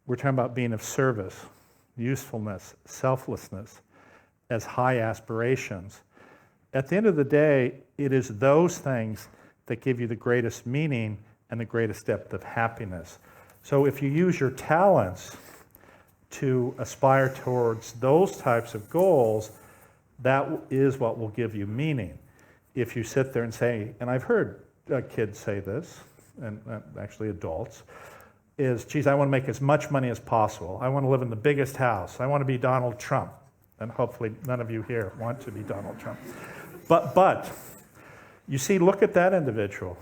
we're talking about being of service, usefulness, selflessness, as high aspirations. At the end of the day, it is those things that give you the greatest meaning and the greatest depth of happiness. So if you use your talents to aspire towards those types of goals, that is what will give you meaning. If you sit there and say, and I've heard kids say this, and actually adults, is, geez, I want to make as much money as possible. I want to live in the biggest house. I want to be Donald Trump. And hopefully none of you here want to be Donald Trump. But you see, look at that individual.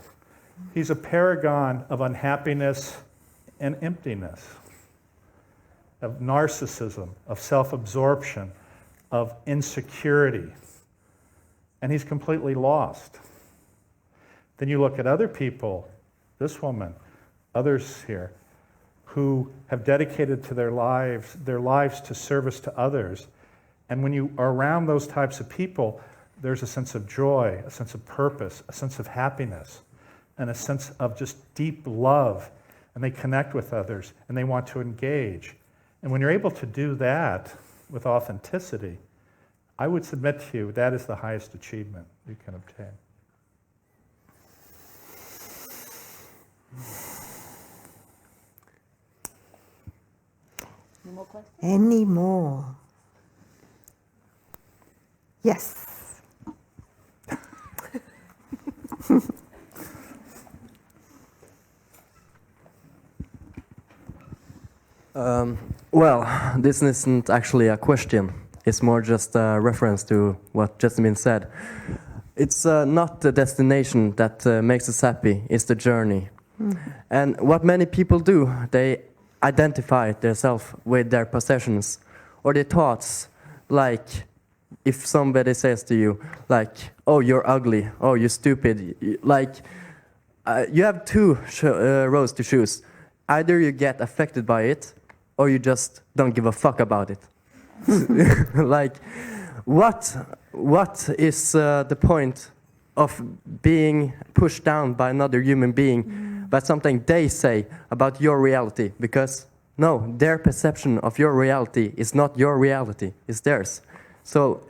He's a paragon of unhappiness and emptiness, of narcissism, of self-absorption, of insecurity. And he's completely lost. Then you look at other people, this woman, others here, who have dedicated to their lives to service to others. And when you are around those types of people, there's a sense of joy, a sense of purpose, a sense of happiness, and a sense of just deep love. And they connect with others, and they want to engage. And when you're able to do that with authenticity, I would submit to you that is the highest achievement you can obtain. Any more questions? Any more? Yes. Well, this isn't actually a question. It's more just a reference to what just been said. It's not the destination that makes us happy, it's the journey. And what many people do, they identify themselves with their possessions or their thoughts. Like, if somebody says to you, like, oh, you're ugly, oh, you're stupid, like, you have two roads to choose. Either you get affected by it, or you just don't give a fuck about it. Like, what is the point of being pushed down by another human being by something they say about your reality? Because no, their perception of your reality is not your reality, it's theirs. So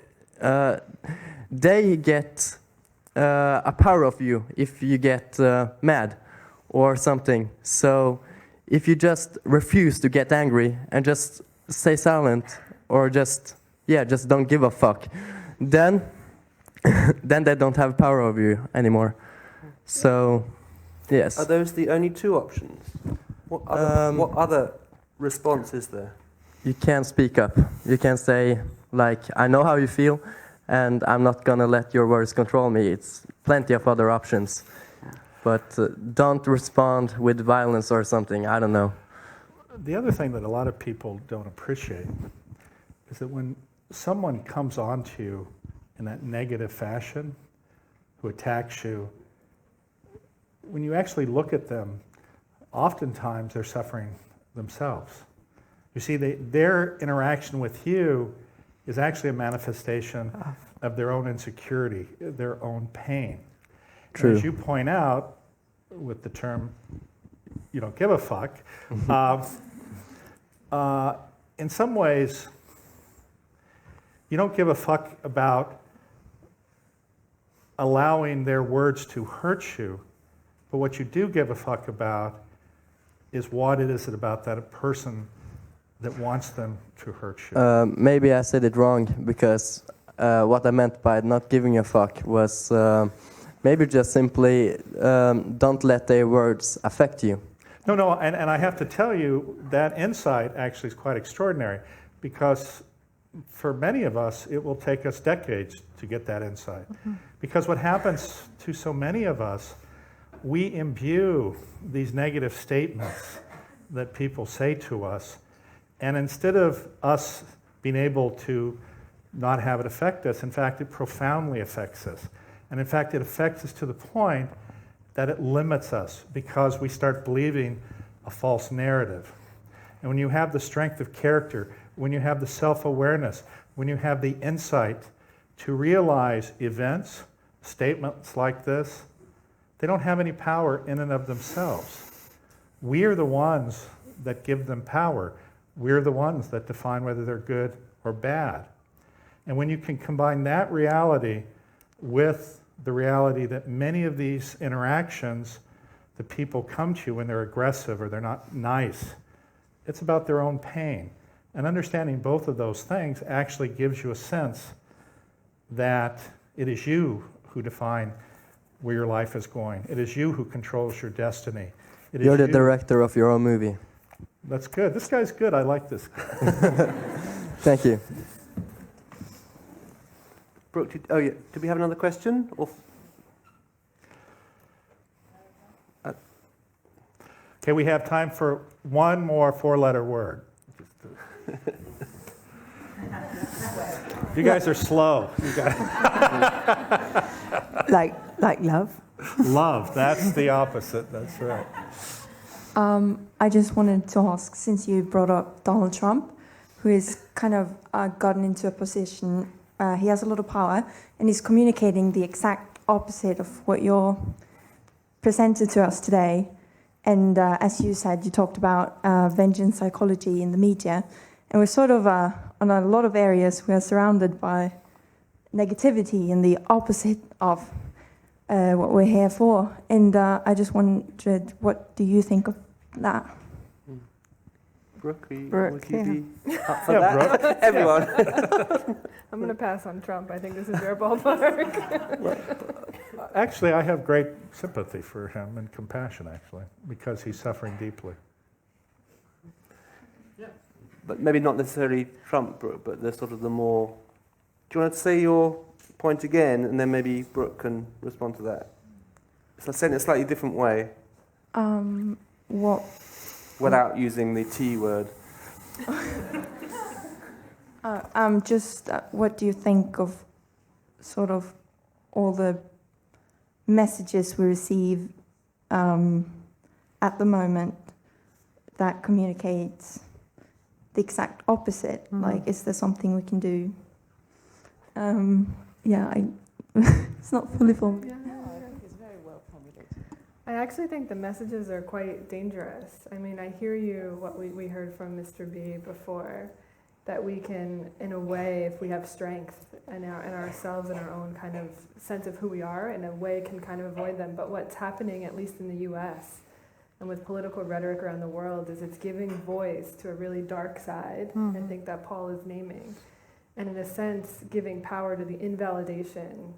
they get a power of you if you get mad or something. So if you just refuse to get angry and just stay silent or just don't give a fuck, then they don't have power over you anymore. So, yes. Are those the only two options? What other response is there? You can't speak up. You can say, like, I know how you feel, and I'm not gonna let your words control me. It's plenty of other options. But don't respond with violence or something, I don't know. The other thing that a lot of people don't appreciate is that when someone comes on to you in that negative fashion, who attacks you, when you actually look at them, oftentimes they're suffering themselves. You see, their interaction with you is actually a manifestation of their own insecurity, their own pain. True. And as you point out, with the term, you don't give a fuck, in some ways, you don't give a fuck about allowing their words to hurt you, but what you do give a fuck about is what it is about that person that wants them to hurt you. Maybe I said it wrong, because what I meant by not giving a fuck was maybe just simply don't let their words affect you. No, and I have to tell you that insight actually is quite extraordinary, because for many of us, it will take us decades to get that insight. Because what happens to so many of us, we imbue these negative statements that people say to us, and instead of us being able to not have it affect us, in fact, it profoundly affects us. And in fact, it affects us to the point that it limits us, because we start believing a false narrative. And when you have the strength of character, when you have the self-awareness, when you have the insight to realize events, statements like this, they don't have any power in and of themselves. We are the ones that give them power. We're the ones that define whether they're good or bad. And when you can combine that reality with the reality that many of these interactions, the people come to you when they're aggressive or they're not nice, it's about their own pain. And understanding both of those things actually gives you a sense that it is you who define where your life is going. It is you who controls your destiny. You're the director of your own movie. That's good. This guy's good. I like this guy. Thank you. Brooke, do we have another question? Or okay, we have time for one more four-letter word. You guys are slow. You guys. like love? Love, that's the opposite, that's right. I just wanted to ask, since you brought up Donald Trump, who is kind of gotten into a position, he has a lot of power, and he's communicating the exact opposite of what you're presented to us today. And as you said, you talked about vengeance psychology in the media, and we're sort of, on a lot of areas, we are surrounded by negativity and the opposite of what we're here for. And I just wondered, what do you think of that? Brooke, Brooke, would you be up for Yeah, that? Brooke. Everyone. I'm going to pass on Trump. I think this is your ballpark. Actually, I have great sympathy for him and compassion, actually, because he's suffering deeply. But maybe not necessarily Trump, Brooke, but the sort of the more... Do you want to say your point again, and then maybe Brooke can respond to that? So I said it in a slightly different way. What? Without using the T word. Just what do you think of sort of all the messages we receive at the moment that communicates the exact opposite? Mm-hmm. Like, is there something we can do? It's not fully formed. It's very well formulated. I actually think the messages are quite dangerous. I mean, I hear you, what we heard from Mr. B before, that we can, in a way, if we have strength in ourselves and our own kind of sense of who we are, in a way can kind of avoid them. But what's happening, at least in the US, and with political rhetoric around the world, is it's giving voice to a really dark side, I think that Paul is naming. And in a sense, giving power to the invalidation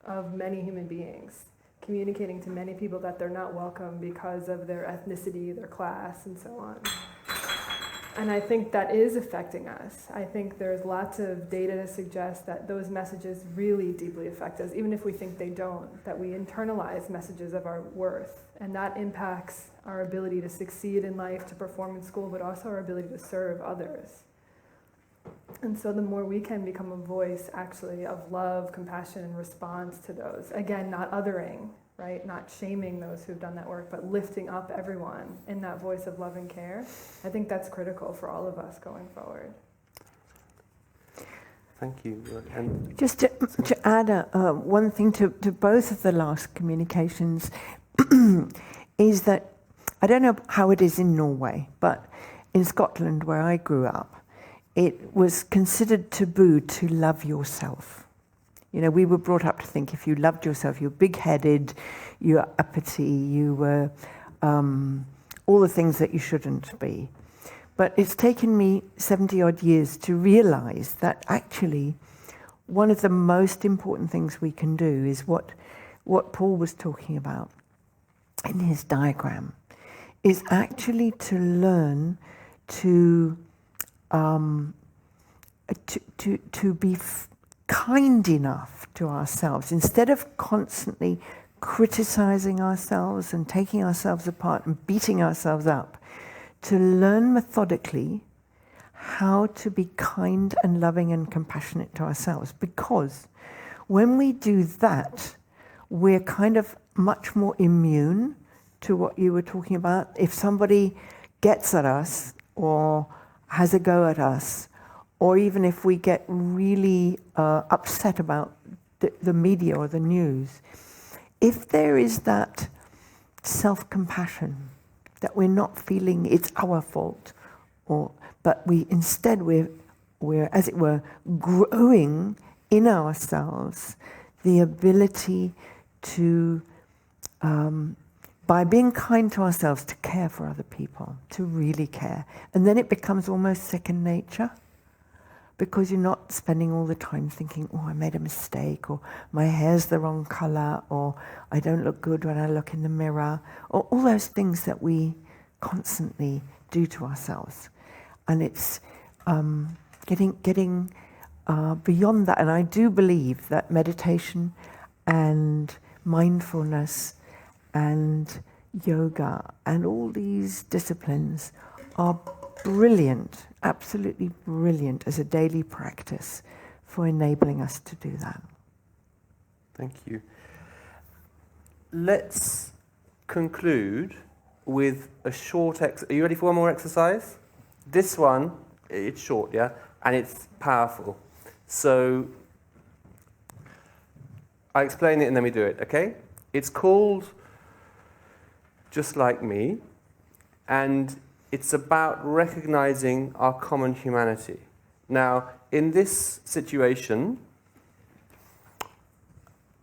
of many human beings, communicating to many people that they're not welcome because of their ethnicity, their class, and so on. And I think that is affecting us. I think there's lots of data to suggest that those messages really deeply affect us, even if we think they don't, that we internalize messages of our worth. And that impacts our ability to succeed in life, to perform in school, but also our ability to serve others. And so the more we can become a voice, actually, of love, compassion, and response to those, again, not othering, right? Not shaming those who've done that work, but lifting up everyone in that voice of love and care. I think that's critical for all of us going forward. Thank you. And just to add one thing to both of the last communications is that, I don't know how it is in Norway, but in Scotland, where I grew up, it was considered taboo to love yourself. You know, we were brought up to think if you loved yourself, you're big-headed, you're uppity, you were all the things that you shouldn't be. But it's taken me 70-odd years to realize that actually one of the most important things we can do is what Paul was talking about in his diagram, is actually to learn to be kind enough to ourselves, instead of constantly criticizing ourselves and taking ourselves apart and beating ourselves up, to learn methodically how to be kind and loving and compassionate to ourselves. Because when we do that, we're kind of much more immune to what you were talking about. If somebody gets at us or has a go at us, or even if we get really upset about the media or the news, if there is that self-compassion, that we're not feeling it's our fault, but we're, as it were, growing in ourselves the ability to, by being kind to ourselves, to care for other people, to really care. And then it becomes almost second nature, because you're not spending all the time thinking, oh, I made a mistake, or my hair's the wrong color, or I don't look good when I look in the mirror, or all those things that we constantly do to ourselves. And it's getting beyond that. And I do believe that meditation and mindfulness and yoga and all these disciplines are brilliant, absolutely brilliant as a daily practice for enabling us to do that. Thank you. Let's conclude with a short exercise. Are you ready for one more exercise? This one, it's short, yeah? And it's powerful. So I explain it and then we do it, okay? It's called Just Like Me, and it's about recognizing our common humanity. Now, in this situation,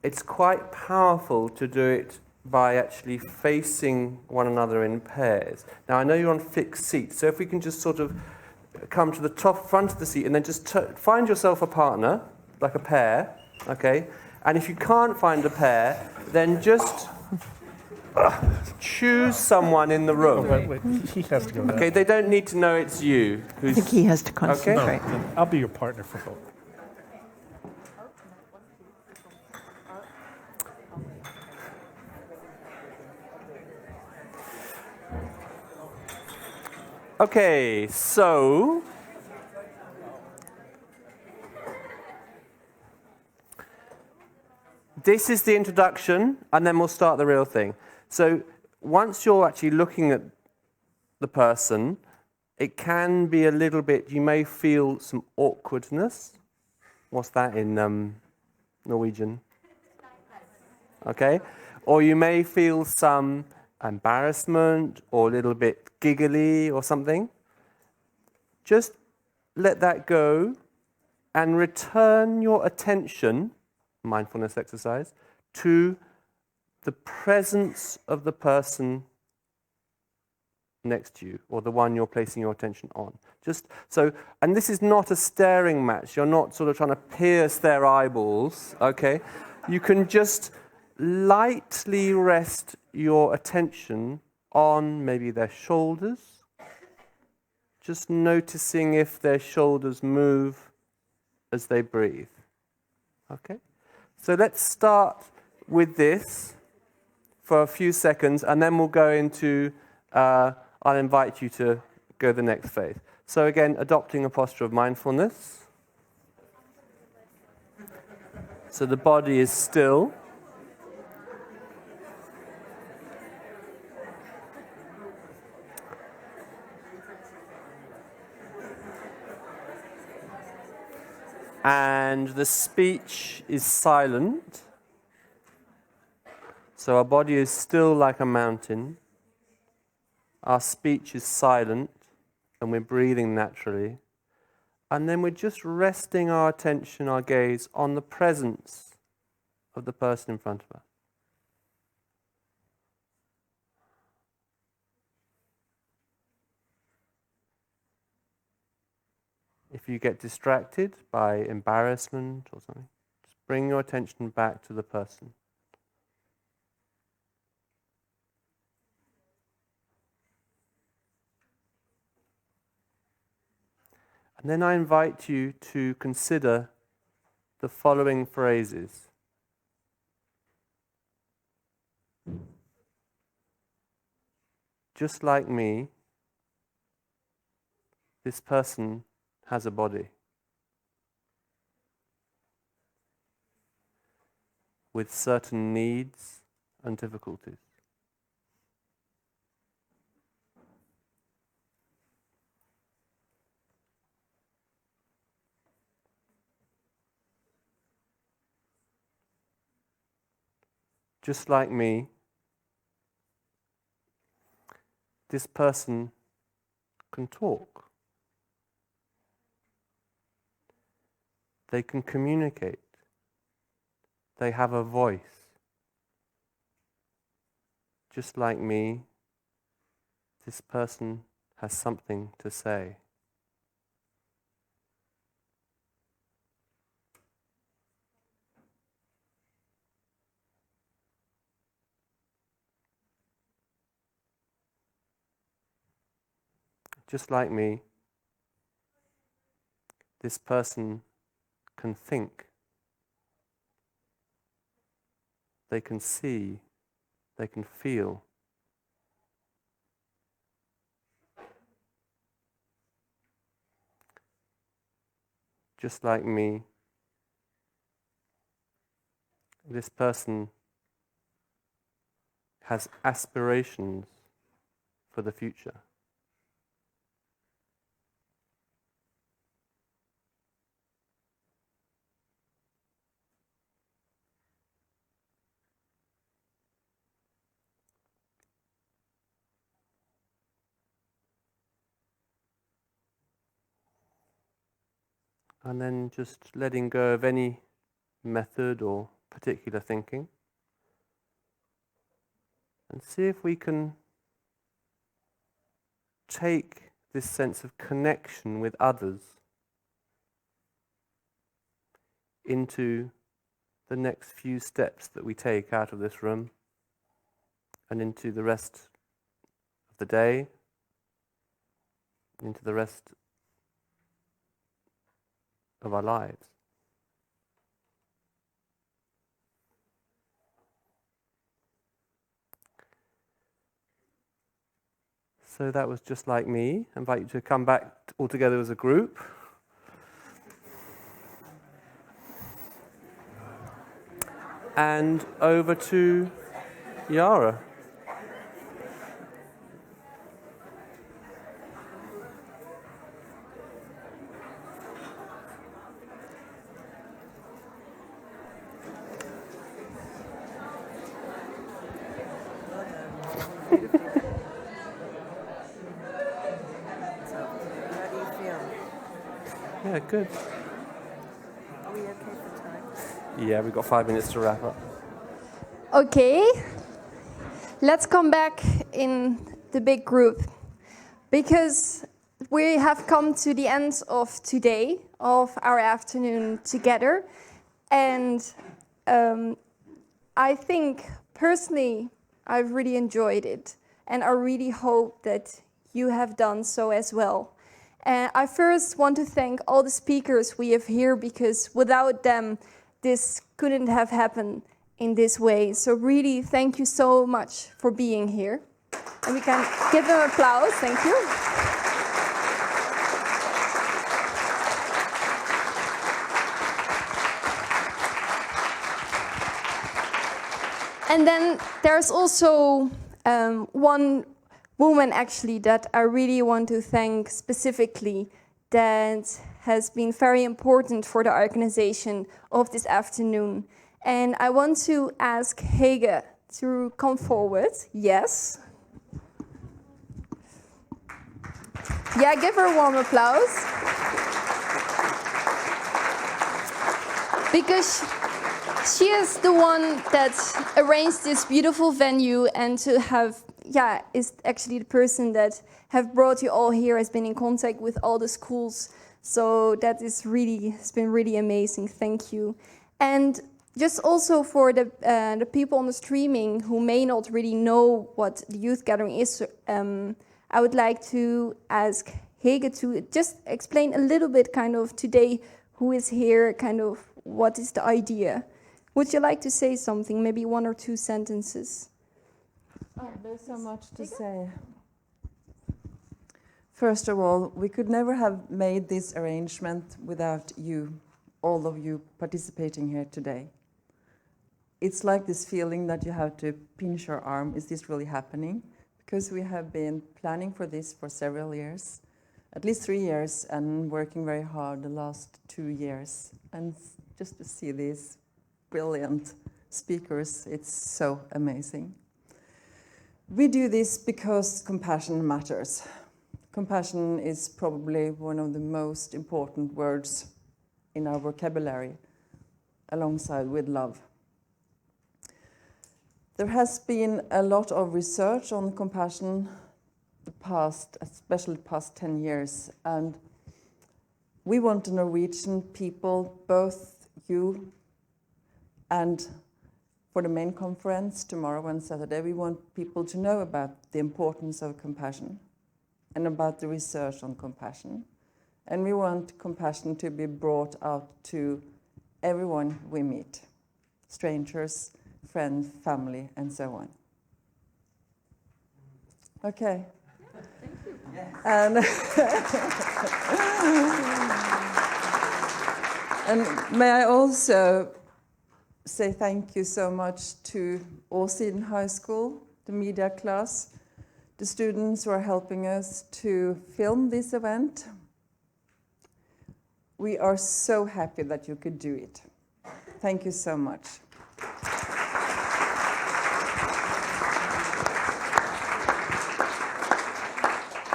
it's quite powerful to do it by actually facing one another in pairs. Now, I know you're on fixed seats, so if we can just sort of come to the top front of the seat and then just find yourself a partner, like a pair, okay? And if you can't find a pair, then just choose someone in the room. Wait, he has to go now. Okay, they don't need to know it's you. I think he has to concentrate. Okay? No, I'll be your partner for both. Okay, so this is the introduction, and then we'll start the real thing. So once you're actually looking at the person, it can be a little bit, you may feel some awkwardness. What's that in Norwegian? Okay. Or you may feel some embarrassment or a little bit giggly or something. Just let that go and return your attention, mindfulness exercise, to the presence of the person next to you, or the one you're placing your attention on. Just so, and this is not a staring match. You're not sort of trying to pierce their eyeballs, okay? You can just lightly rest your attention on maybe their shoulders, just noticing if their shoulders move as they breathe, okay? So let's start with this for a few seconds, and then we'll go into, I'll invite you to go the next phase. So again, adopting a posture of mindfulness. So the body is still. And the speech is silent. So our body is still like a mountain. Our speech is silent, and we're breathing naturally. And then we're just resting our attention, our gaze, on the presence of the person in front of us. if you get distracted by embarrassment or something, just bring your attention back to the person. And then I invite you to consider the following phrases. Just like me, this person has a body with certain needs and difficulties. Just like me, this person can talk. They can communicate. They have a voice. Just like me, this person has something to say. Just like me, this person can think. They can see. They can feel. Just like me, this person has aspirations for the future. And then just letting go of any method or particular thinking. And see if we can take this sense of connection with others into the next few steps that we take out of this room and into the rest of the day, into the rest of our lives. So that was just like me. I invite you to come back all together as a group. And over to Yara. Yeah, good. Are we okay for time? Yeah, we've got 5 minutes to wrap up. Okay, let's come back in the big group because we have come to the end of today, of our afternoon together. And I think personally, I've really enjoyed it. And I really hope that you have done so as well. And I first want to thank all the speakers we have here because without them, this couldn't have happened in this way. So really, thank you so much for being here. And we can give them applause. Thank you. And then there's also one woman actually that I really want to thank specifically that has been very important for the organization of this afternoon. And I want to ask Hege to come forward. Yes. Yeah, give her a warm applause. Because she is the one that arranged this beautiful venue and to have, is actually the person that have brought you all here, has been in contact with all the schools. So that is really, it's been really amazing. Thank you. And just also for the people on the streaming who may not really know what the youth gathering is, I would like to ask Hege to just explain a little bit kind of today who is here, kind of what is the idea. Would you like to say something, maybe 1 or 2 sentences? Oh, there's so much to say. First of all, we could never have made this arrangement without you, all of you participating here today. It's like this feeling that you have to pinch your arm, is this really happening? Because we have been planning for this for several years, at least 3 years, and working very hard the last 2 years. And just to see these brilliant speakers, it's so amazing. We do this because compassion matters. Compassion is probably one of the most important words in our vocabulary, alongside with love. There has been a lot of research on compassion especially the past 10 years, and we want the Norwegian people, both you and for the main conference tomorrow and Saturday, we want people to know about the importance of compassion and about the research on compassion. And we want compassion to be brought out to everyone we meet, strangers, friends, family, and so on. Okay. Thank you. And, and may I also say thank you so much to Åsiden High School, the media class, the students who are helping us to film this event. We are so happy that you could do it. Thank you so much.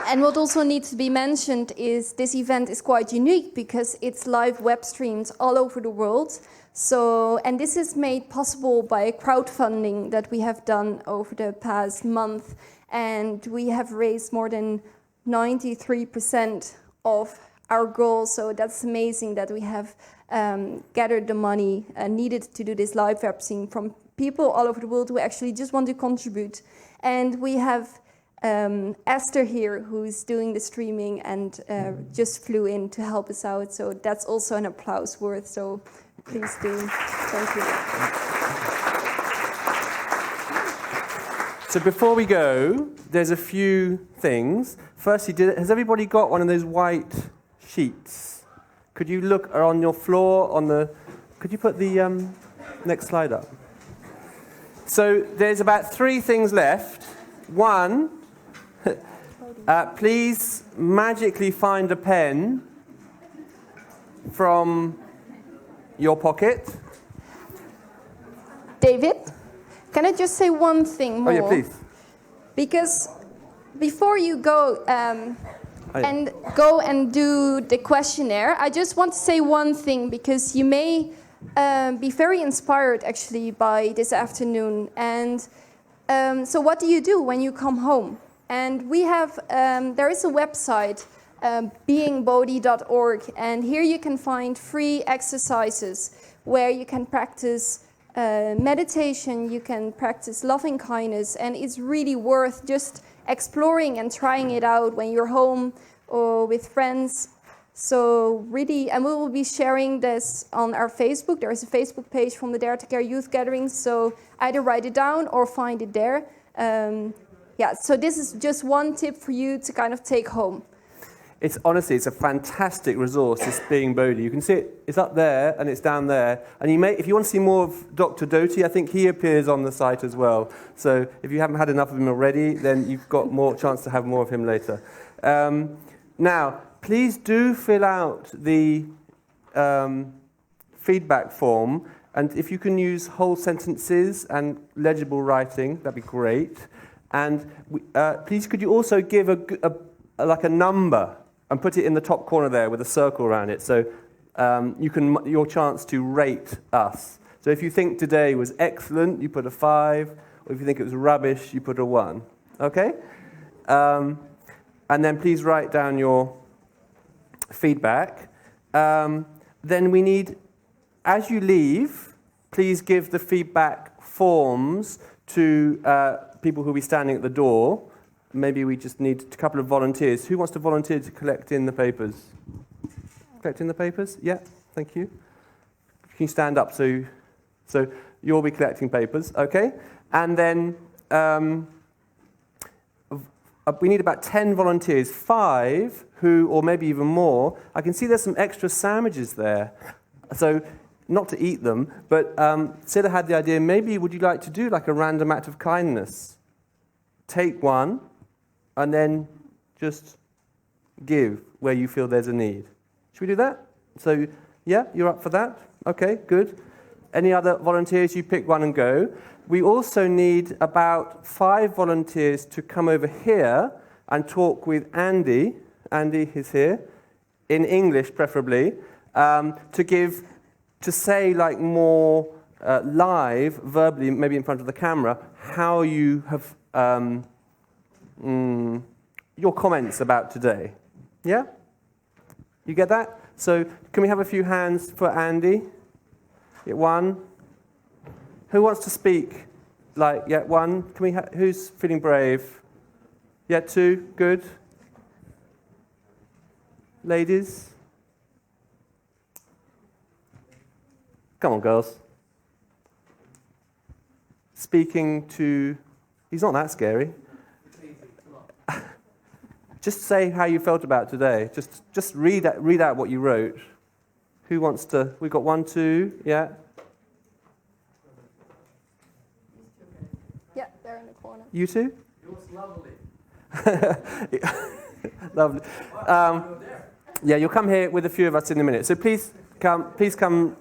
And what also needs to be mentioned is this event is quite unique because it's live web streamed all over the world. So, and this is made possible by crowdfunding that we have done over the past month. And we have raised more than 93% of our goal. So that's amazing that we have gathered the money needed to do this live web stream from people all over the world who actually just want to contribute. And we have Esther here, who's doing the streaming and just flew in to help us out. So that's also an applause worth. So please do. Thank you. So before we go, there's a few things. Firstly, has everybody got one of those white sheets? Could you look on your floor on the... Could you put the next slide up? So there's about 3 things left. One, please magically find a pen from your pocket. David, can I just say one thing more? Oh, yeah, please. Because before you go and do the questionnaire, I just want to say one thing, because you may be very inspired actually by this afternoon. And so what do you do when you come home? And we have, there is a website, beingbody.org, and here you can find free exercises where you can practice meditation, you can practice loving kindness, and it's really worth just exploring and trying it out when you're home or with friends. So really, and we will be sharing this on our Facebook. There is a Facebook page from the Dare to Care Youth Gathering, so either write it down or find it there. Yeah, so this is just one tip for you to kind of take home. It's honestly, it's a fantastic resource, this Being Bodhi. You can see it, it's up there and it's down there. And you may, if you want to see more of Dr. Doty, I think he appears on the site as well. So if you haven't had enough of him already, then you've got more chance to have more of him later. Now, please do fill out the feedback form. And if you can use whole sentences and legible writing, that'd be great. And please, could you also give like a number and put it in the top corner there with a circle around it, so your chance to rate us. So if you think today was excellent, you put a 5, or if you think it was rubbish, you put a 1. Okay? And then please write down your feedback, then we need, as you leave, please give the feedback forms to people who will be standing at the door. Maybe we just need a couple of volunteers. Who wants to volunteer to collect in the papers? Collect in the papers? Yeah, thank you. Can you stand up so you'll be collecting papers, okay? And then we need about 10 volunteers, 5 who, or maybe even more. I can see there's some extra sandwiches there. So, not to eat them, but Scilla had the idea, maybe would you like to do like a random act of kindness? Take one, and then just give where you feel there's a need. Should we do that? So, yeah, you're up for that? Okay, good. Any other volunteers? You pick one and go. We also need about 5 volunteers to come over here and talk with Andy. Andy is here, in English preferably, to say like more live, verbally, maybe in front of the camera, how you have your comments about today. Yeah? You get that? So can we have a few hands for Andy? Get one. Who wants to speak? Like, yeah, one. Can we? Who's feeling brave? Yeah, 2. Good. Ladies. Come on, girls. Speaking to. He's not that scary. Just say how you felt about today. Just read out what you wrote. Who wants to? We've got 1, 2. Yeah. Yeah, they're in the corner. You two? It was lovely. Lovely. Yeah, you'll come here with a few of us in a minute. So please come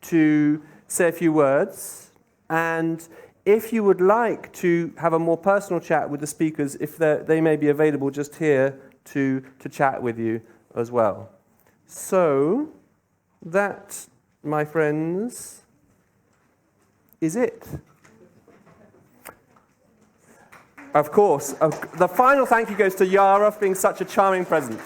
to say a few words. And if you would like to have a more personal chat with the speakers, if they may be available just here to chat with you as well. So that, my friends, is it. Of course, the final thank you goes to Yara for being such a charming presence.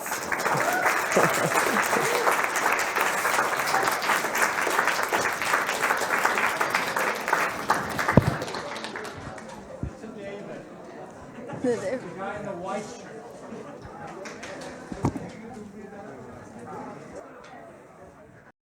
The guy in the white shirt.